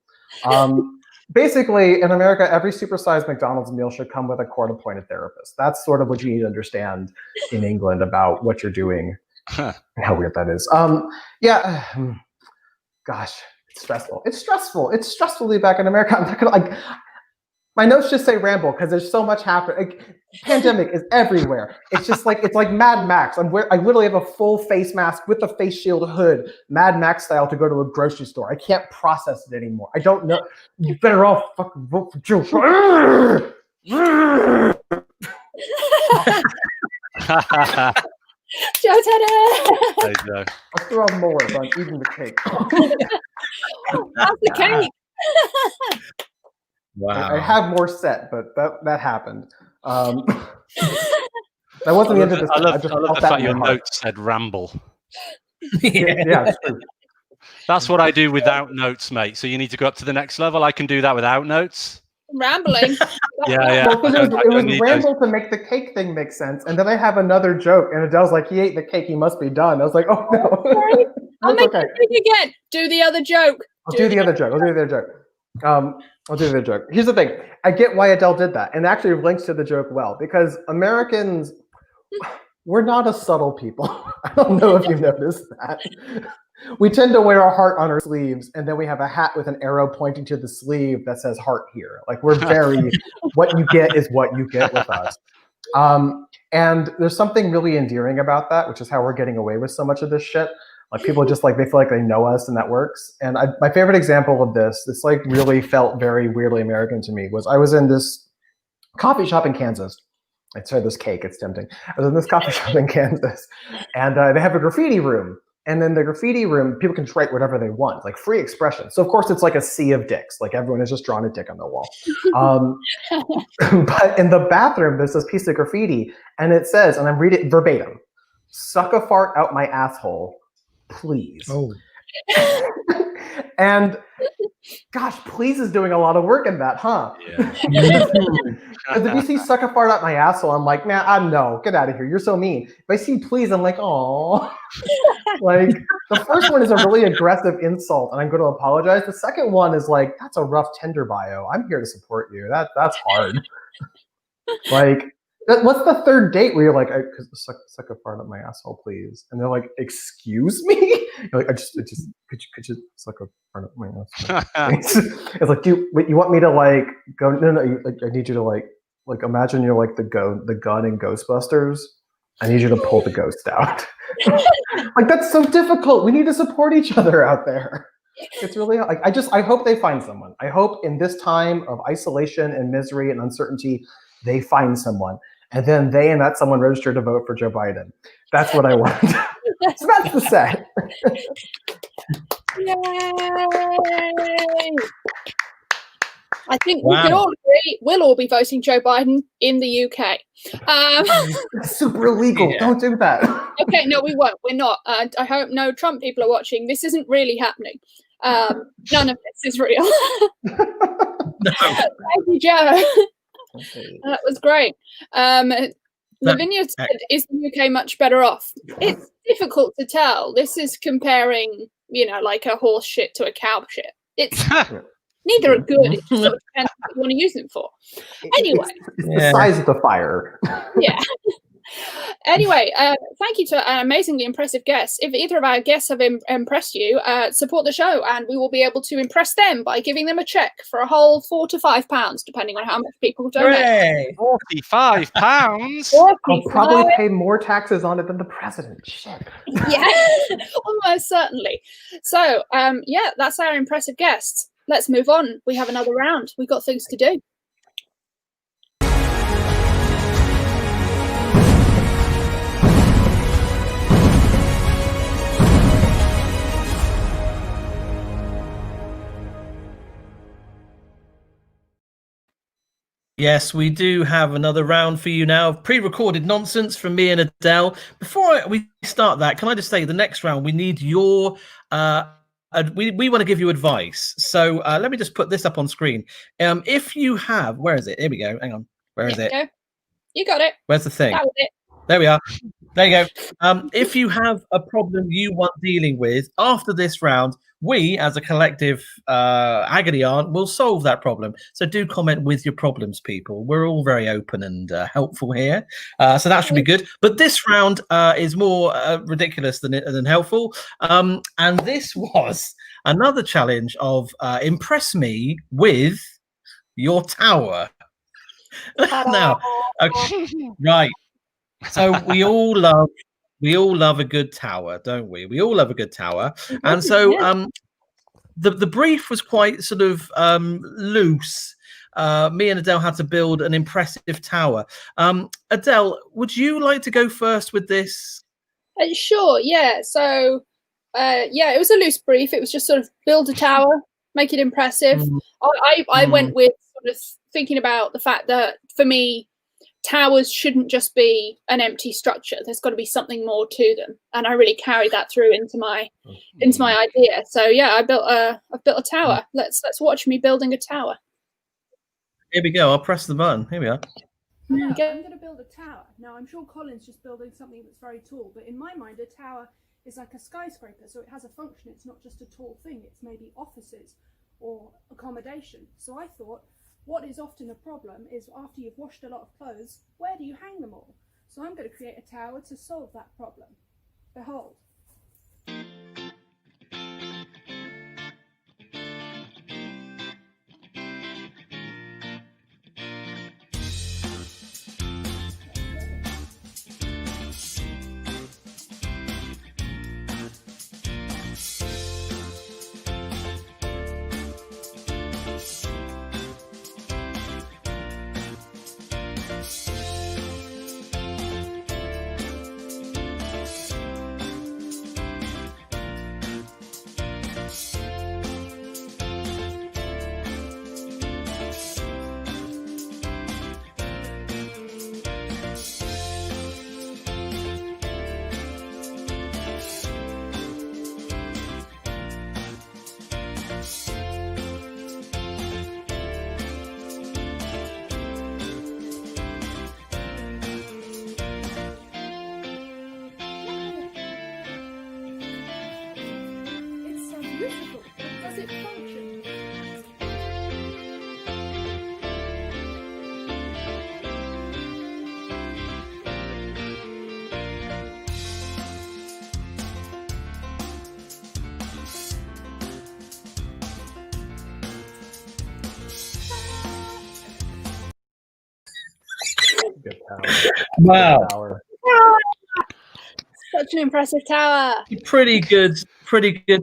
Basically, in America, every supersized McDonald's meal should come with a court-appointed therapist. That's sort of what you need to understand in England about what you're doing and how weird that is. Yeah, gosh, it's stressful. It's stressful. It's stressful to be back in America. I'm not gonna my notes just say ramble because there's so much happening. Like, pandemic is everywhere. It's just like, it's like Mad Max. I literally have a full face mask with a face shield hood, Mad Max style, to go to a grocery store. I can't process it anymore. I don't know. You better all fucking vote for Joe. Joe Tedder! There you go. I'll throw out more if I'm eating the cake. That's the cake. Wow. I have more set, but that happened. That wasn't the end of this. I love the fact your notes said ramble. Yeah, it's true. That's what I do without notes, mate. So you need to go up to the next level. I can do that without notes. Rambling. Yeah. Well, it was ramble to make the cake thing make sense. And then I have another joke. And Adele's like, he ate the cake. He must be done. I was like, oh, no. Sorry. I'll make okay. it again. Do the other joke. I'll do the other joke. Here's the thing. I get why Adele did that. And actually links to the joke well. Because Americans, we're not a subtle people. I don't know if you've noticed that. We tend to wear a heart on our sleeves, and then we have a hat with an arrow pointing to the sleeve that says heart here. Like we're very, what you get is what you get with us. And there's something really endearing about that, which is how we're getting away with so much of this shit. Like people just like, they feel like they know us and that works. And my favorite example of this like really felt very weirdly American to me, was I was in this coffee shop in Kansas. I tried this cake, it's tempting. I was in this coffee shop in Kansas, and they have a graffiti room. And then the graffiti room, people can write whatever they want, like free expression. So of course it's like a sea of dicks. Like everyone has just drawn a dick on the wall. But in the bathroom, there's this piece of graffiti, and it says, and I'm reading it verbatim, "Suck a fart out my asshole, please." Oh. And gosh, please is doing a lot of work in that, huh? Yeah. Because if you see "suck a fart out my asshole," I'm like, man, I know, get out of here. You're so mean. If I see "please," I'm like, oh. Like the first one is a really aggressive insult, and I'm going to apologize. The second one is like, that's a rough Tinder bio. I'm here to support you. That's hard. Like, what's the third date where you're like, suck a fart up my asshole, please? And they're like, excuse me? You're like, could you suck a fart up my asshole? It's like, you want me to like go? No, I need you to like imagine you're like the gun in Ghostbusters. I need you to pull the ghost out. Like, that's so difficult. We need to support each other out there. It's really like, I hope they find someone. I hope in this time of isolation and misery and uncertainty, they find someone. And then they and that someone register to vote for Joe Biden. That's what I want. So that's the set. Yay! I think we can all agree we'll all be voting Joe Biden in the UK. It's super illegal. Yeah. Don't do that. Okay, no, we won't. We're not. I hope no Trump people are watching. This isn't really happening. None of this is real. No. Thank you, Joe. That was great. Lavinia said, is the UK much better off? It's difficult to tell. This is comparing, like a horse shit to a cow shit. It's neither are good. It sort of depends what you want to use them for. Anyway. It's the size of the fire. Yeah. Anyway, thank you to an amazingly impressive guest. If either of our guests have impressed you, support the show, and we will be able to impress them by giving them a check for a whole £4 to £5, depending on how much people donate. £45. I'll probably pay more taxes on it than the president. Shit. Yeah, almost certainly. So, that's our impressive guests. Let's move on. We have another round. We've got things to do. Yes, we do have another round for you now of pre-recorded nonsense from me and Adele. Before we start that, can I just say the next round we need your we want to give you advice. So let me just put this up on screen. If you have, where is it? Here we go. Hang on. Where is it? You got it. Where's the thing? That was it. There we are. There you go. If you have a problem you want dealing with after this round, we, as a collective agony aunt, will solve that problem. So do comment with your problems, people. We're all very open and helpful here. So that should be good. But this round is more ridiculous than helpful. And this was another challenge of impress me with your tower. Now, okay, right. So we all love a good tower, don't we? We all love a good tower. And so the brief was quite sort of loose. Me and Adele had to build an impressive tower. Adele, would you like to go first with this? Sure, yeah. So, it was a loose brief. It was just sort of build a tower, make it impressive. I went with sort of thinking about the fact that, for me, towers shouldn't just be an empty structure. There's got to be something more to them, and I really carried that through into my idea. So yeah, I've built a tower. Let's watch me building a tower. Here we go. I'll press the button. Here we are. Hello, I'm going to build a tower. Now, I'm sure Colin's just building something that's very tall, but in my mind, a tower is like a skyscraper, so it has a function. It's not just a tall thing. It's maybe offices or accommodation. So I thought, what is often a problem is after you've washed a lot of clothes, where do you hang them all? So I'm going to create a tower to solve that problem. Behold. Wow. Tower. Such an impressive tower. Pretty good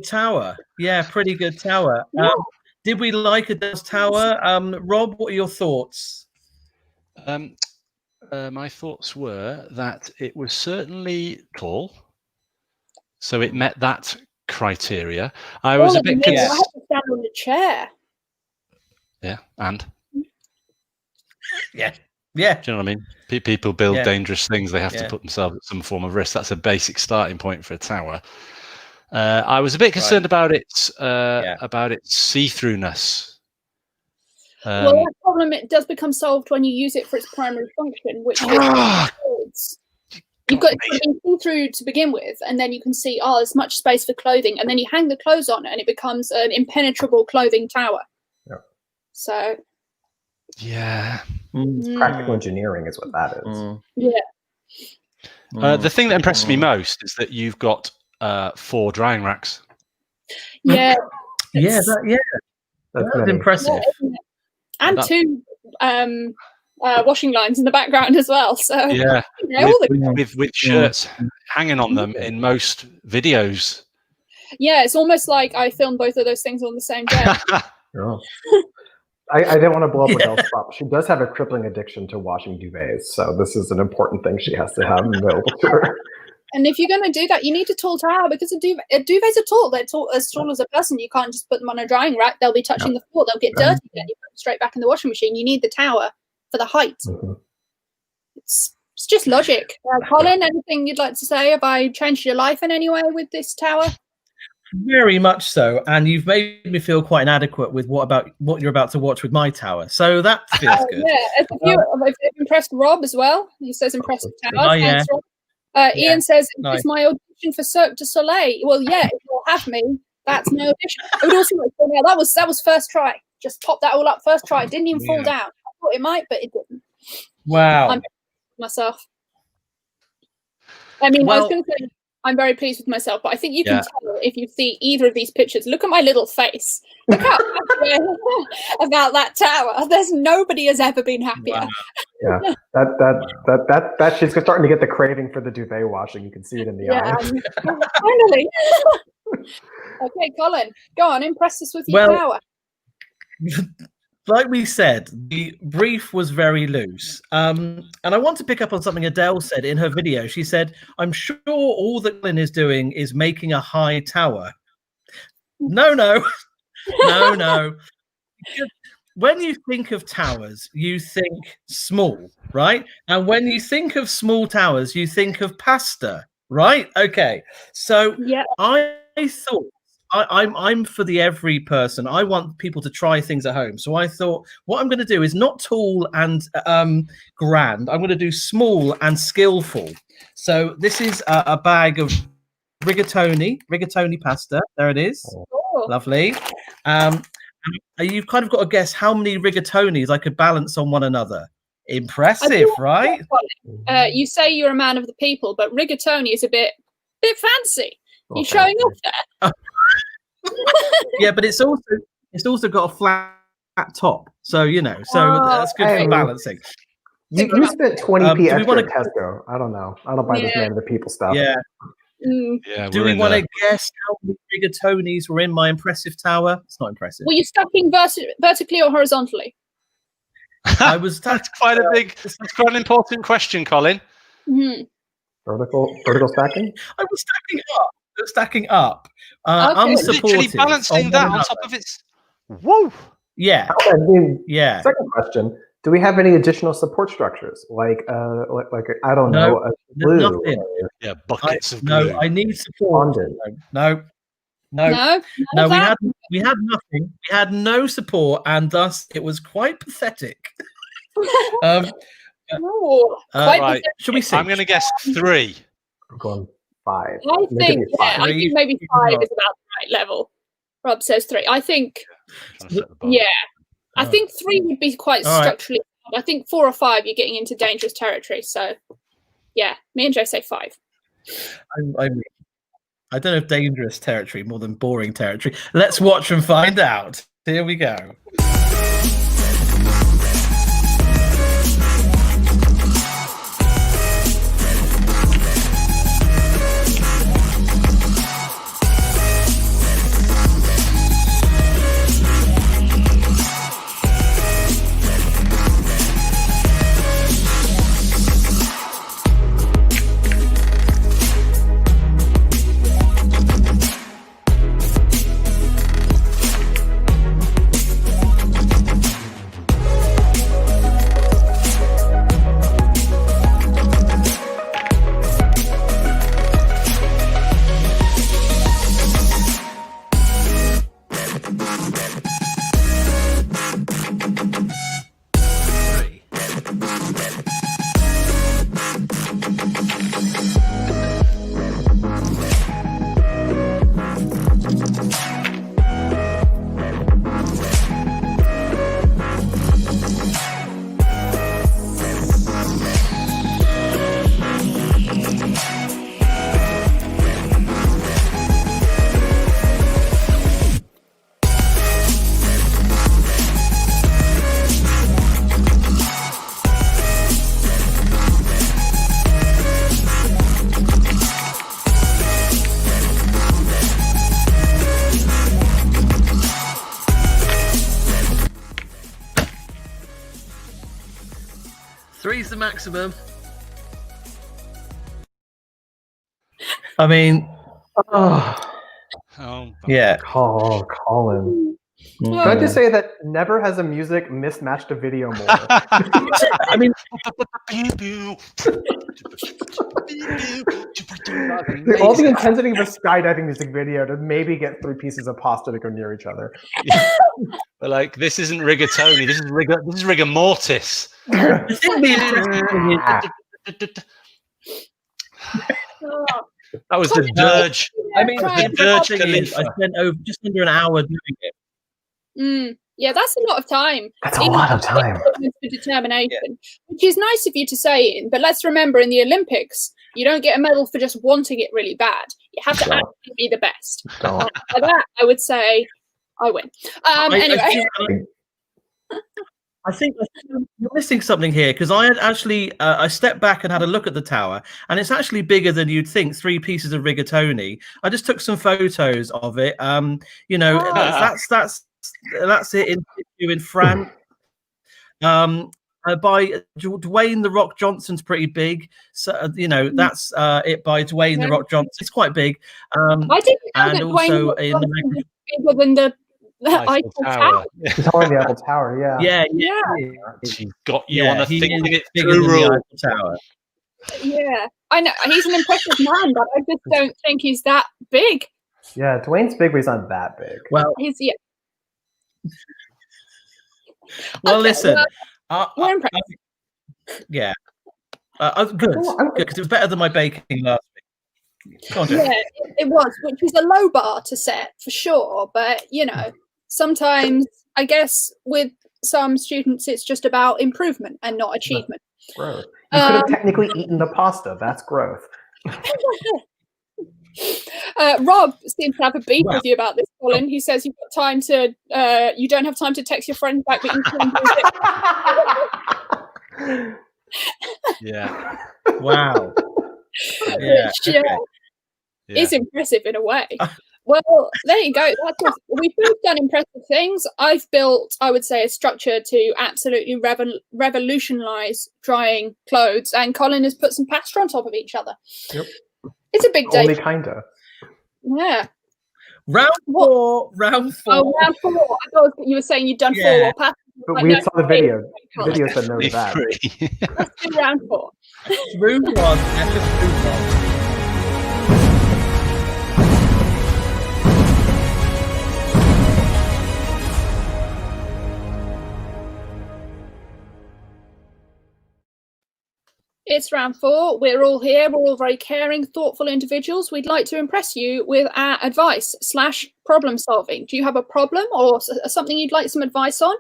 tower. Yeah, pretty good tower. Yeah. Did we like Adele's tower? Rob, what are your thoughts? My thoughts were that it was certainly tall, so it met that criteria. I was a bit I had to stand on the chair. Yeah, and Yeah. do you know what I mean? People build Yeah. dangerous things; they have to put themselves at some form of risk. That's a basic starting point for a tower. I was a bit concerned about its see-throughness. Well, that problem it does become solved when you use it for its primary function, which is you've got to be see-through to begin with, and then you can see there's much space for clothing, and then you hang the clothes on, and it becomes an impenetrable clothing tower. Yeah. So. Yeah. Practical engineering is what that is. Yeah. The thing that impresses me most is that you've got 4 drying racks. Yeah. That's impressive. And 2 washing lines in the background as well. So yeah, with shirts hanging on them in most videos. Yeah, it's almost like I filmed both of those things on the same day. I didn't want to blow up Adele's spot. She does have a crippling addiction to washing duvets, so this is an important thing she has to have available to her. And if you're going to do that, you need a tall tower because duvets are tall. They're as tall as a person. You can't just put them on a drying rack. They'll be touching the floor. They'll get dirty. Then you put them straight back in the washing machine. You need the tower for the height. It's just logic. Colin, anything you'd like to say? Have I changed your life in any way with this tower? Very much so, and you've made me feel quite inadequate with what you're about to watch with my tower. So that feels good. Yeah, I've impressed Rob as well. He says impressive tower. Thanks, Rob. Ian says, it's my audition for Cirque du Soleil. Well, yeah, if you'll have me, that's no audition. I would also like to point out that was first try. Just pop that all up first try. It didn't even fall down. I thought it might, but it didn't. Wow. I'm myself. I mean, I was going to say I'm very pleased with myself, but I think you can tell if you see either of these pictures. Look at my little face. Look how happy I am about that tower. There's nobody has ever been happier. Wow. Yeah, that she's starting to get the craving for the duvet washing. You can see it in the eye. Finally. Okay, Colin, go on. Impress us with your tower. Like we said, the brief was very loose. And I want to pick up on something Adele said in her video. She said, I'm sure all that Colin is doing is making a high tower. No. When you think of towers, you think small, right? And when you think of small towers, you think of pasta, right? Okay. So I thought, I'm for the every person. I want people to try things at home. So I thought what I'm going to do is not tall and grand. I'm going to do small and skillful. So this is a bag of rigatoni pasta. There it is. Oh. Lovely. You've kind of got to guess how many rigatonis I could balance on one another. Impressive, right? You say you're a man of the people, but rigatoni is a bit fancy. You're showing off there. Yeah, but it's also got a flat top, so that's good for balancing. You spent 20p extra at Tesco. I don't know. I don't buy this man of the people stuff. Yeah. Do we want to guess how many rigatonis were in my impressive tower? It's not impressive. Were you stacking vertically or horizontally? I was. That's quite an important question, Colin. Mm-hmm. Vertical stacking. I was stacking up. Unsupported. Literally balancing that on top of its. Whoa. Yeah. Second question: do we have any additional support structures, like I don't know, a glue? Nothing. Buckets of glue. No, I need support. No. We had nothing. We had no support, and thus it was quite pathetic. Right. Should we see? I'm going to guess 3. I'm going 5. I think maybe 5 is about the right level. Rob says 3. I think. I think 3 would be quite structurally. I think 4 or 5 you're getting into dangerous territory. So, yeah, me and Joe say 5. I don't know if dangerous territory more than boring territory. Let's watch and find out. Here we go. the maximum. I mean, yeah. Oh, Colin. Can I just say that never has a music mismatched a video more? I mean, all the intensity of a skydiving music video to maybe get 3 pieces of pasta to go near each other. But like, this isn't rigatoni. This is rigor mortis. I think That was the dirge. I mean, the dirge Khalifa. I spent over just under an hour doing it. Yeah, that's a lot of time. That's a lot of time. For determination, which is nice of you to say, Ian, but let's remember in the Olympics, you don't get a medal for just wanting it really bad. You have to actually be the best. For that, I would say I win. Anyway. I think you're missing something here, because I had actually I stepped back and had a look at the tower, and it's actually bigger than you'd think. 3 pieces of rigatoni. I just took some photos of it. That's it in France. By Dwayne the Rock Johnson's pretty big, so that's it by Dwayne the Rock Johnson. It's quite big. I didn't know that Dwayne was bigger than the Eiffel Tower. The taller than the Eiffel Tower, yeah. She's got you on a thinking it bigger than the Eiffel Tower. Yeah, I know he's an impressive man, but I just don't think he's that big. Yeah, Dwayne's big, but he's not that big. Well, he's Well, listen. We're impressed. Good, because it was better than my baking last week. Yeah, it was, which was a low bar to set for sure. But sometimes I guess with some students, it's just about improvement and not achievement. Growth. You could have technically eaten the pasta. That's growth. Rob seems to have a beef with you about this, Colin. He says you've got time to you don't have time to text your friends back, but you can do it. Yeah. Wow. Which is impressive in a way. Well, there you go. We've both done impressive things. I've built, I would say, a structure to absolutely revolutionize drying clothes, and Colin has put some pasta on top of each other. Yep. It's a big day. Only kinda. Yeah. Round four. Oh, round 4. I thought you were saying you'd done 4 pasta. But we saw the video. The video said no to that. Let's do round 4. Through one. Through one. It's round 4. We're all here. We're all very caring, thoughtful individuals. We'd like to impress you with our advice / problem solving. Do you have a problem or something you'd like some advice on?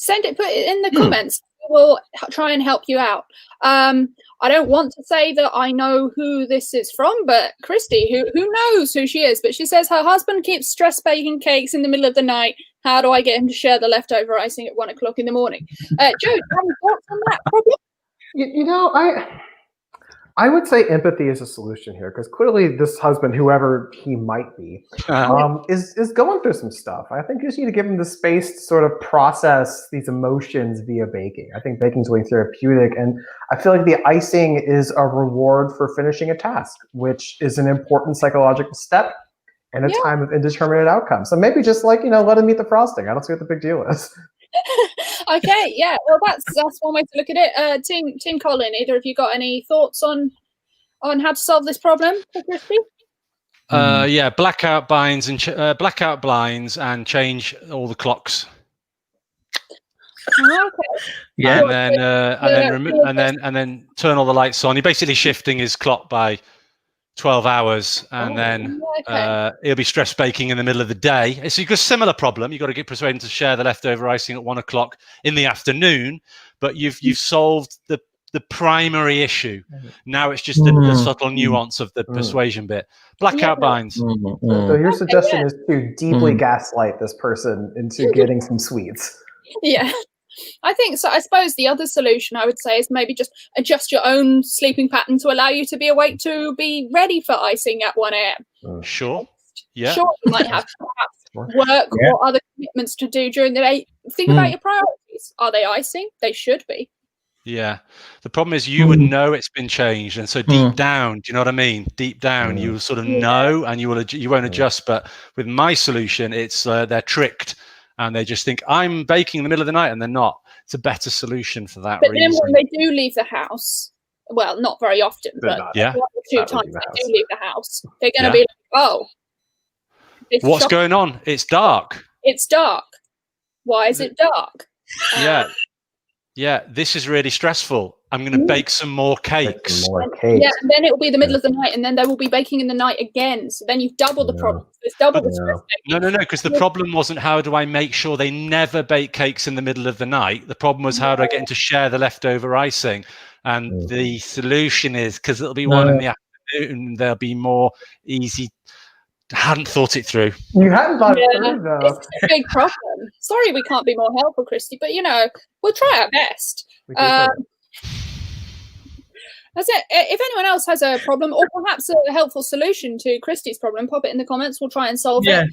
Put it in the comments. We'll try and help you out. I don't want to say that I know who this is from, but Christy, who knows who she is, but she says her husband keeps stress baking cakes in the middle of the night. How do I get him to share the leftover icing at 1 o'clock in the morning? Joe, do you have any thoughts on that problem? I would say empathy is a solution here, because clearly this husband, whoever he might be, is going through some stuff. I think you just need to give him the space to sort of process these emotions via baking. I think baking's really therapeutic, and I feel like the icing is a reward for finishing a task, which is an important psychological step in a time of indeterminate outcome. So maybe just let him eat the frosting. I don't see what the big deal is. Okay, yeah. Well, that's one way to look at it. Team Colin, either of you got any thoughts on how to solve this problem for Christy? Blackout blinds and change all the clocks. Okay. Yeah, and then turn all the lights on. You're basically shifting his clock by 12 hours, and then he'll be stress baking in the middle of the day. So you've got a similar problem. You've got to persuade him to share the leftover icing at 1 o'clock in the afternoon, but you've solved the primary issue. Now it's just the subtle nuance of the persuasion bit. Blackout binds. So your suggestion is to deeply gaslight this person into getting some sweets. Yeah. I think so. I suppose the other solution I would say is maybe just adjust your own sleeping pattern to allow you to be awake to be ready for icing at 1 a.m. Sure. Yeah. Sure, you might have perhaps work or other commitments to do during the day. Think about your priorities. Are they icing? They should be. Yeah. The problem is you would know it's been changed, and so deep down, do you know what I mean? Deep down, you will sort of know, and you won't adjust. But with my solution, it's they're tricked, and they just think I'm baking in the middle of the night, and they're not. It's a better solution for that reason. Then when they do leave the house, well, not very often, but one or two times they do leave the house, they're going to be like, oh. What's going on? It's dark. It's dark. Why is it dark? Yeah, this is really stressful. I'm going to bake some more cakes. Yeah, and then it will be the middle of the night, and then they will be baking in the night again. So then you've doubled the problem. It's double the stress. No, because the problem wasn't how do I make sure they never bake cakes in the middle of the night. The problem was how do I get them to share the leftover icing? And the solution is because it'll be one in the afternoon, there'll be more easy. I hadn't thought it through. You hadn't thought it through, though. It's a big problem. Sorry we can't be more helpful, Christy, but, we'll try our best. That's it. If anyone else has a problem or perhaps a helpful solution to Christy's problem, pop it in the comments. We'll try and solve it.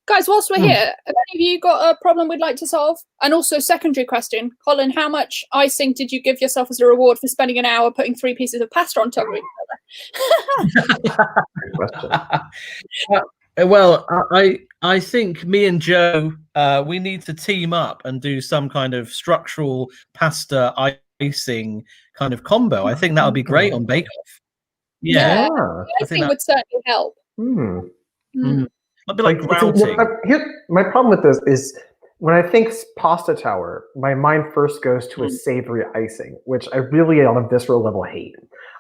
Guys, whilst we're here, have any of you got a problem we'd like to solve? And also, secondary question, Colin, how much icing did you give yourself as a reward for spending an hour putting 3 pieces of pasta on top of each other? Well, I think me and Joe, we need to team up and do some kind of structural pasta icing kind of combo. I think that would be great on Bake Off. Yeah. I think would certainly help. I'd be like grouting. My problem with this is when I think pasta tower, my mind first goes to a savory icing, which I really on a visceral level hate.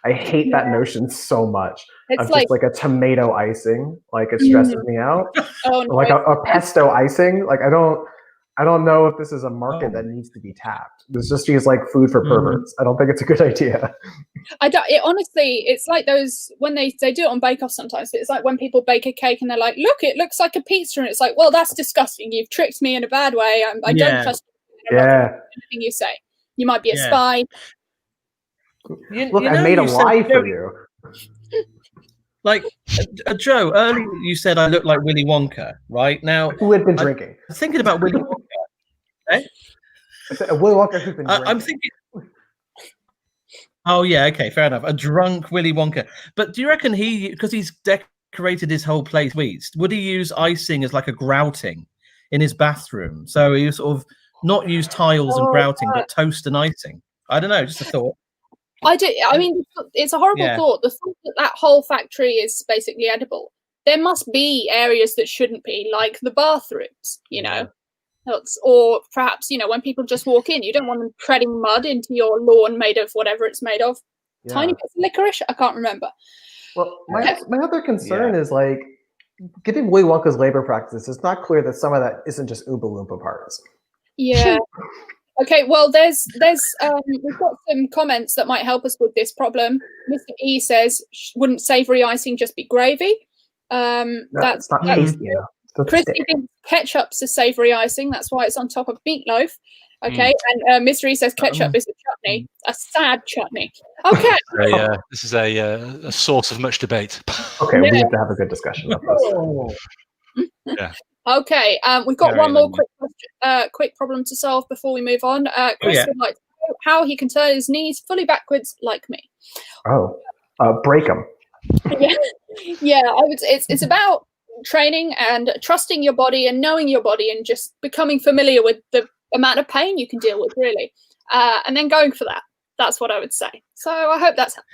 I hate that notion so much. It's just like a tomato icing. Like it stresses me out. Like a pesto icing. Like I don't know if this is a market that needs to be tapped. This just feels like food for perverts. I don't think it's a good idea. Honestly, it's like those when they do it on Bake Off sometimes. It's like when people bake a cake and they're like, "Look, it looks like a pizza," and it's like, "Well, that's disgusting. You've tricked me in a bad way. I don't trust anything you say. You might be a spy." Look, I made a lie for you. Like, Joe, earlier you said I look like Willy Wonka, right? Now, who had been drinking? Thinking about Willy Wonka. Willy Wonka who's been drinking. I'm thinking. Oh yeah, okay, fair enough. A drunk Willy Wonka. But do you reckon because he's decorated his whole place sweets, would he use icing as like a grouting in his bathroom? So he sort of not use tiles and grouting, but toast and icing. I don't know, just a thought. I mean, it's a horrible thought. The thought that whole factory is basically edible. There must be areas that shouldn't be, like the bathrooms, or perhaps, when people just walk in, you don't want them treading mud into your lawn made of whatever it's made of. Tiny bits of licorice? I can't remember. Well, my other concern is like, given Willy Wonka's labor practices, it's not clear that some of that isn't just Oompa Loompa parts. Yeah. Okay, well, we've got some comments that might help us with this problem. Mr. E says, wouldn't savory icing just be gravy? That's not tasty enough. Christy thinks ketchup's a savory icing. That's why it's on top of meatloaf. Okay, and Mr. E says ketchup is a chutney, a sad chutney. Okay. This is a source of much debate. Okay, we have to have a good discussion about this. Yeah. Okay, we've got one more quick problem to solve before we move on. Chris would like to know how he can turn his knees fully backwards like me. Break them. Yeah. It's about training and trusting your body and knowing your body and just becoming familiar with the amount of pain you can deal with, really, and then going for that. That's what I would say. So I hope that's helped.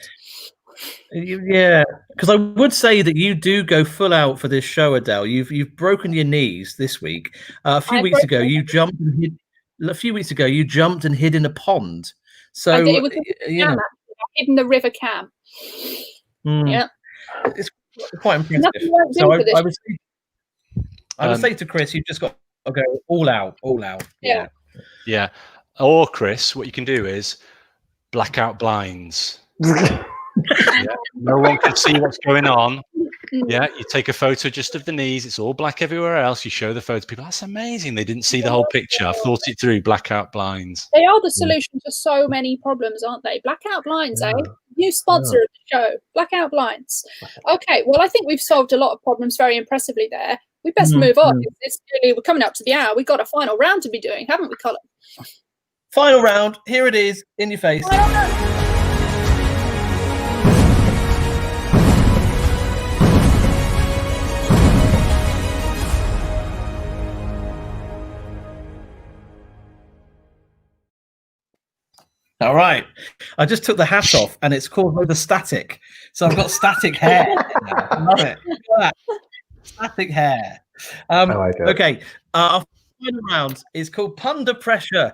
Yeah, because I would say that you do go full out for this show, Adele. You've broken your knees this week. A few weeks ago, you jumped and hid in a pond. So I did. It was I hid in the River Cam. Yeah, it's quite impressive. So I would say to Chris, you've just got to go all out. Yeah. Or Chris, what you can do is blackout blinds. No one can see what's going on. Yeah, you take a photo just of the knees. It's all black everywhere else. You show the photo to people. That's amazing. They didn't see the whole picture. I've thought it through. Blackout blinds. They are the solution to so many problems, aren't they? Blackout blinds, New sponsor of the show. Blackout blinds. Okay, well, I think we've solved a lot of problems very impressively there. We best move on. We're coming up to the hour. We've got a final round to be doing, haven't we, Colin? Final round. Here it is, in your face. All right. I just took the hat off, and it's called the static. So I've got static hair. I love it. Look at that. Static hair. I like it. Okay. Our final round is called Punda Pressure,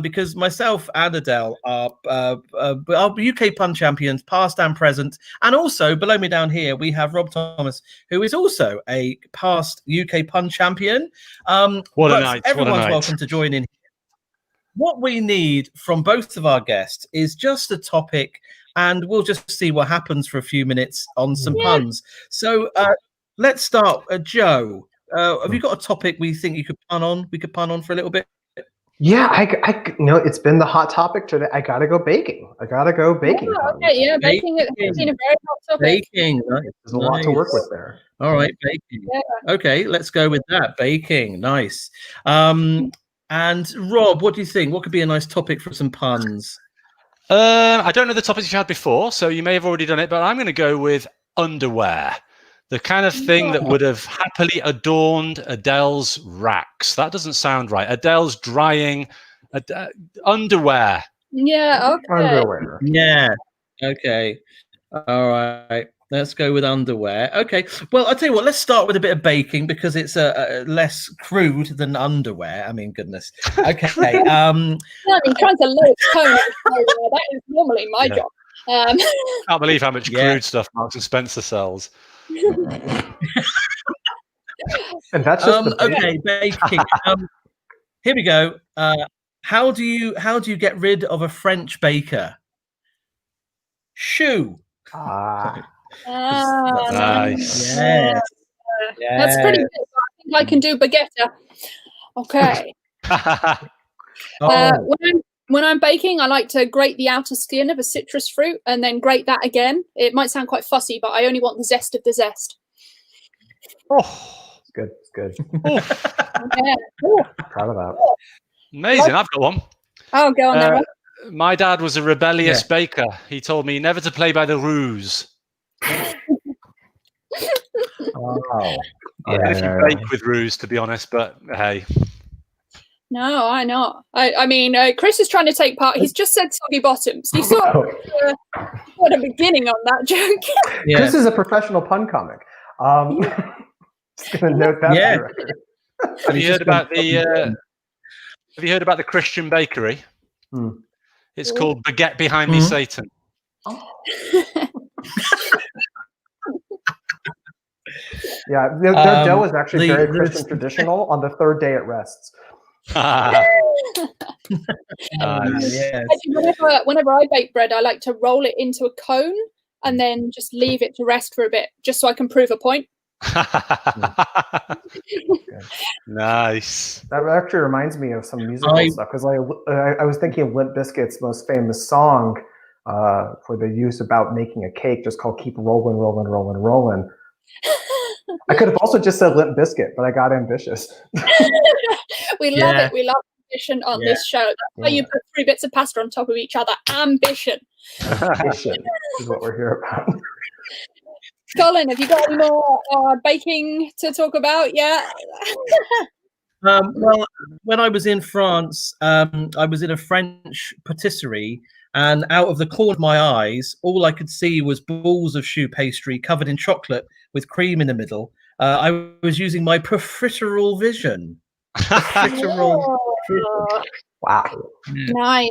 because myself and Adele are UK pun champions, past and present. And also, below me down here, we have Rob Thomas, who is also a past UK pun champion. What a night. Everyone's welcome to join in. What we need from both of our guests is just a topic, and we'll just see what happens for a few minutes on some puns. So let's start. Joe, have you got a topic we think you could pun on? We could pun on for a little bit. Yeah, I it's been the hot topic today. I gotta go baking. Baking. Baking has been a very hot topic. Baking, right. There's a lot to work with there. All right, baking. Yeah. Okay, let's go with that. Baking, nice. And Rob, what do you think? What could be a nice topic for some puns? I don't know the topics you've had before, so you may have already done it, but I'm going to go with underwear. The kind of thing that would have happily adorned Adele's racks. That doesn't sound right. Adele's drying underwear. Yeah, okay. Underwear. Yeah, okay. All right. Let's go with underwear. Okay. Well, I'll tell you what, let's start with a bit of baking because it's less crude than underwear. I mean, goodness. Okay. I mean, trying to lower tone. That is normally my job. Can't believe how much crude stuff Marks and Spencer sells. And that's just okay, baking. Here we go. How do you get rid of a French baker? Shoe. Nice. Yes. That's pretty good. I think I can do baguette. Okay. When I'm baking, I like to grate the outer skin of a citrus fruit and then grate that again. It might sound quite fussy, but I only want the zest of the zest. Oh, it's good. It's good. Proud of that. Amazing. I've got one. Oh, go on there. My dad was a rebellious baker. He told me never to play by the ruse. If you bake with ruse, to be honest, but hey. No, I know. I mean, Chris is trying to take part. He's just said soggy bottoms. You sort of got a beginning on that joke. Yeah. Chris is a professional pun comic. Just gonna note that. Yeah. Have you heard about the Christian bakery? It's called Baguette Behind Me, Satan. Yeah, their dough is actually very Christian traditional. On the third day, it rests. Whenever I bake bread, I like to roll it into a cone and then just leave it to rest for a bit, just so I can prove a point. Nice. That actually reminds me of some musical stuff because I was thinking of Limp Bizkit's most famous song for the use about making a cake, just called "Keep Rolling, Rolling, Rolling, Rolling." I could have also just said Limp Bizkit, but I got ambitious. We love it. We love ambition on this show. That's why you put 3 bits of pasta on top of each other. Ambition. Ambition is what we're here about. Colin, have you got any more baking to talk about? Yeah. Well, when I was in France, I was in a French patisserie, and out of the corner of my eyes, all I could see was balls of choux pastry covered in chocolate with cream in the middle. I was using my profiterole vision. Wow. Nice.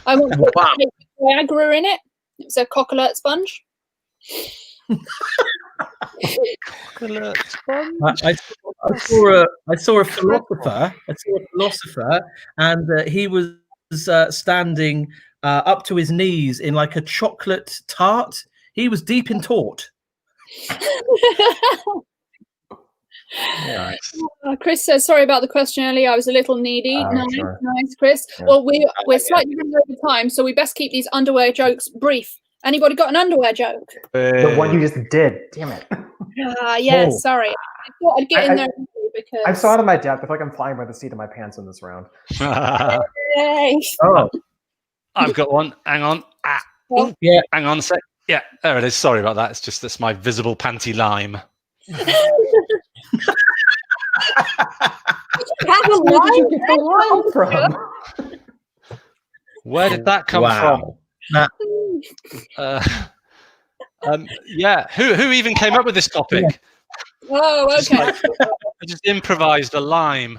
I want to put Viagra in it. It was a cock alert sponge. I saw a philosopher. And he was standing up to his knees in like a chocolate tart. He was deep in tort. Nice. Chris says, sorry about the question earlier. I was a little needy. Nice, Chris. Yeah. Well, we're slightly running over time, so we best keep these underwear jokes brief. Anybody got an underwear joke? The one you just did. Damn it. Sorry. I thought I'd get in there. because I'm so out of my depth. I feel like I'm flying by the seat of my pants in this round. Yay. Oh, I've got one. Hang on. Well, Yeah. Hang on a sec. Yeah, there it is. Sorry about that. It's just that's my visible panty lime. have a where did you line. get the line from? Where did that come Wow. That, from? Yeah. Who even came up with this topic? Oh, Just okay. like- I just improvised a lime.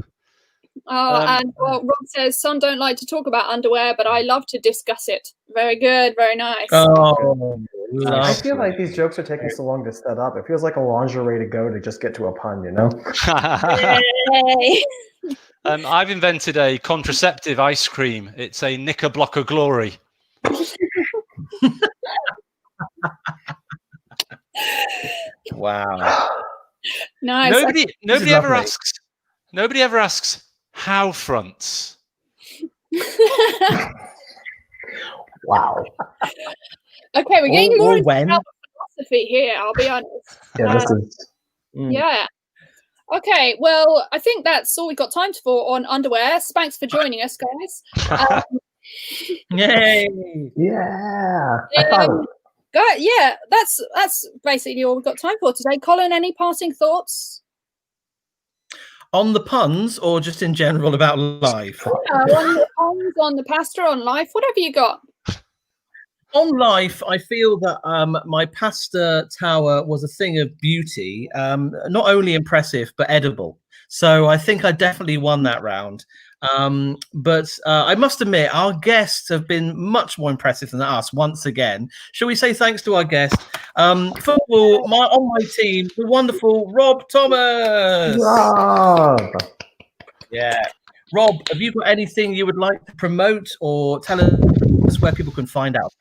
And Rob says, some don't like to talk about underwear, but I love to discuss it. Very good. Very nice. oh, I feel lovely. like these jokes are taking so long to set up. It feels like a lingerie to go to just get to a pun, you know? Yay. I've invented a contraceptive ice cream. It's a knicker blocker glory. Wow. Nice. Nobody ever asks how fronts. Wow. Okay, we're getting more Or into when. philosophy here, I'll be honest. Yeah, this is. Yeah. Okay, well, I think that's all we've got time for on underwear. Thanks for joining us, guys. Yay. Yeah. I thought Yeah, that's basically all we've got time for today. Colin, any passing thoughts? On the puns or just in general about life? On the pasta, on life, whatever you got. On life, I feel that my pasta tower was a thing of beauty, not only impressive, but edible. So I think I definitely won that round. But I must admit, our guests have been much more impressive than us once again. Shall we say thanks to our guest? Football, on my team, the wonderful Rob Thomas. Rob. Yeah. Rob, have you got anything you would like to promote or tell us where people can find out?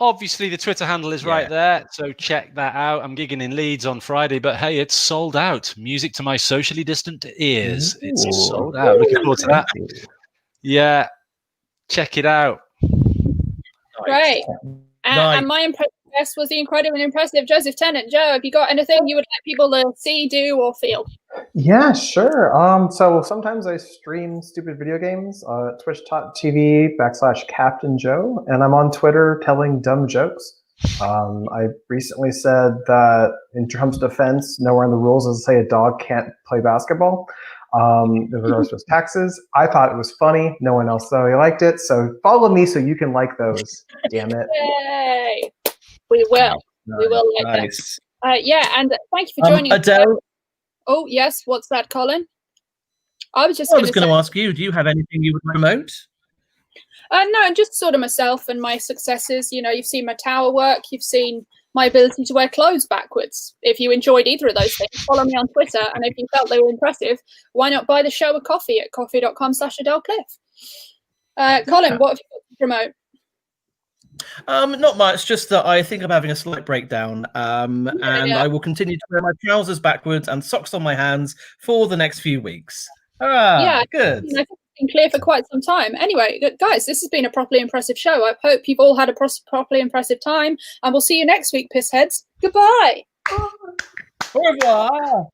Obviously, the Twitter handle is right there, so check that out. I'm gigging in Leeds on Friday, but hey, it's sold out. Music to my socially distant ears. It's sold out. Looking forward to that. Yeah, check it out. Great. And my impressive guest was the incredibly impressive Joseph Tennant. Joe, have you got anything you would like people to see, do, or feel? Yeah, sure. So sometimes I stream stupid video games, twitch.tv/Captain Joe, and I'm on Twitter telling dumb jokes. I recently said that in Trump's defense, nowhere in the rules does it say a dog can't play basketball. In regards to his taxes, I thought it was funny. No one else though. He liked it. So follow me so you can like those. Damn it! Yay! We will. Nice. We will like Nice. that. Yeah, and thank you for joining us. Adele. Oh yes, what's that, Colin? I was going to ask you. Do you have anything you would promote? No, just sort of myself and my successes. You know, you've seen my tower work. You've seen my ability to wear clothes backwards. If you enjoyed either of those things, follow me on Twitter. And if you felt they were impressive, why not buy the show a coffee at coffee.com/AdeleCliff? Colin, what have you got to promote? Not much, just that I think I'm having a slight breakdown, and I will continue to wear my trousers backwards and socks on my hands for the next few weeks. Yeah, good. I think it's been clear for quite some time. Anyway, guys, this has been a properly impressive show. I hope you've all had a properly impressive time, and we'll see you next week, pissheads. Goodbye. Au revoir.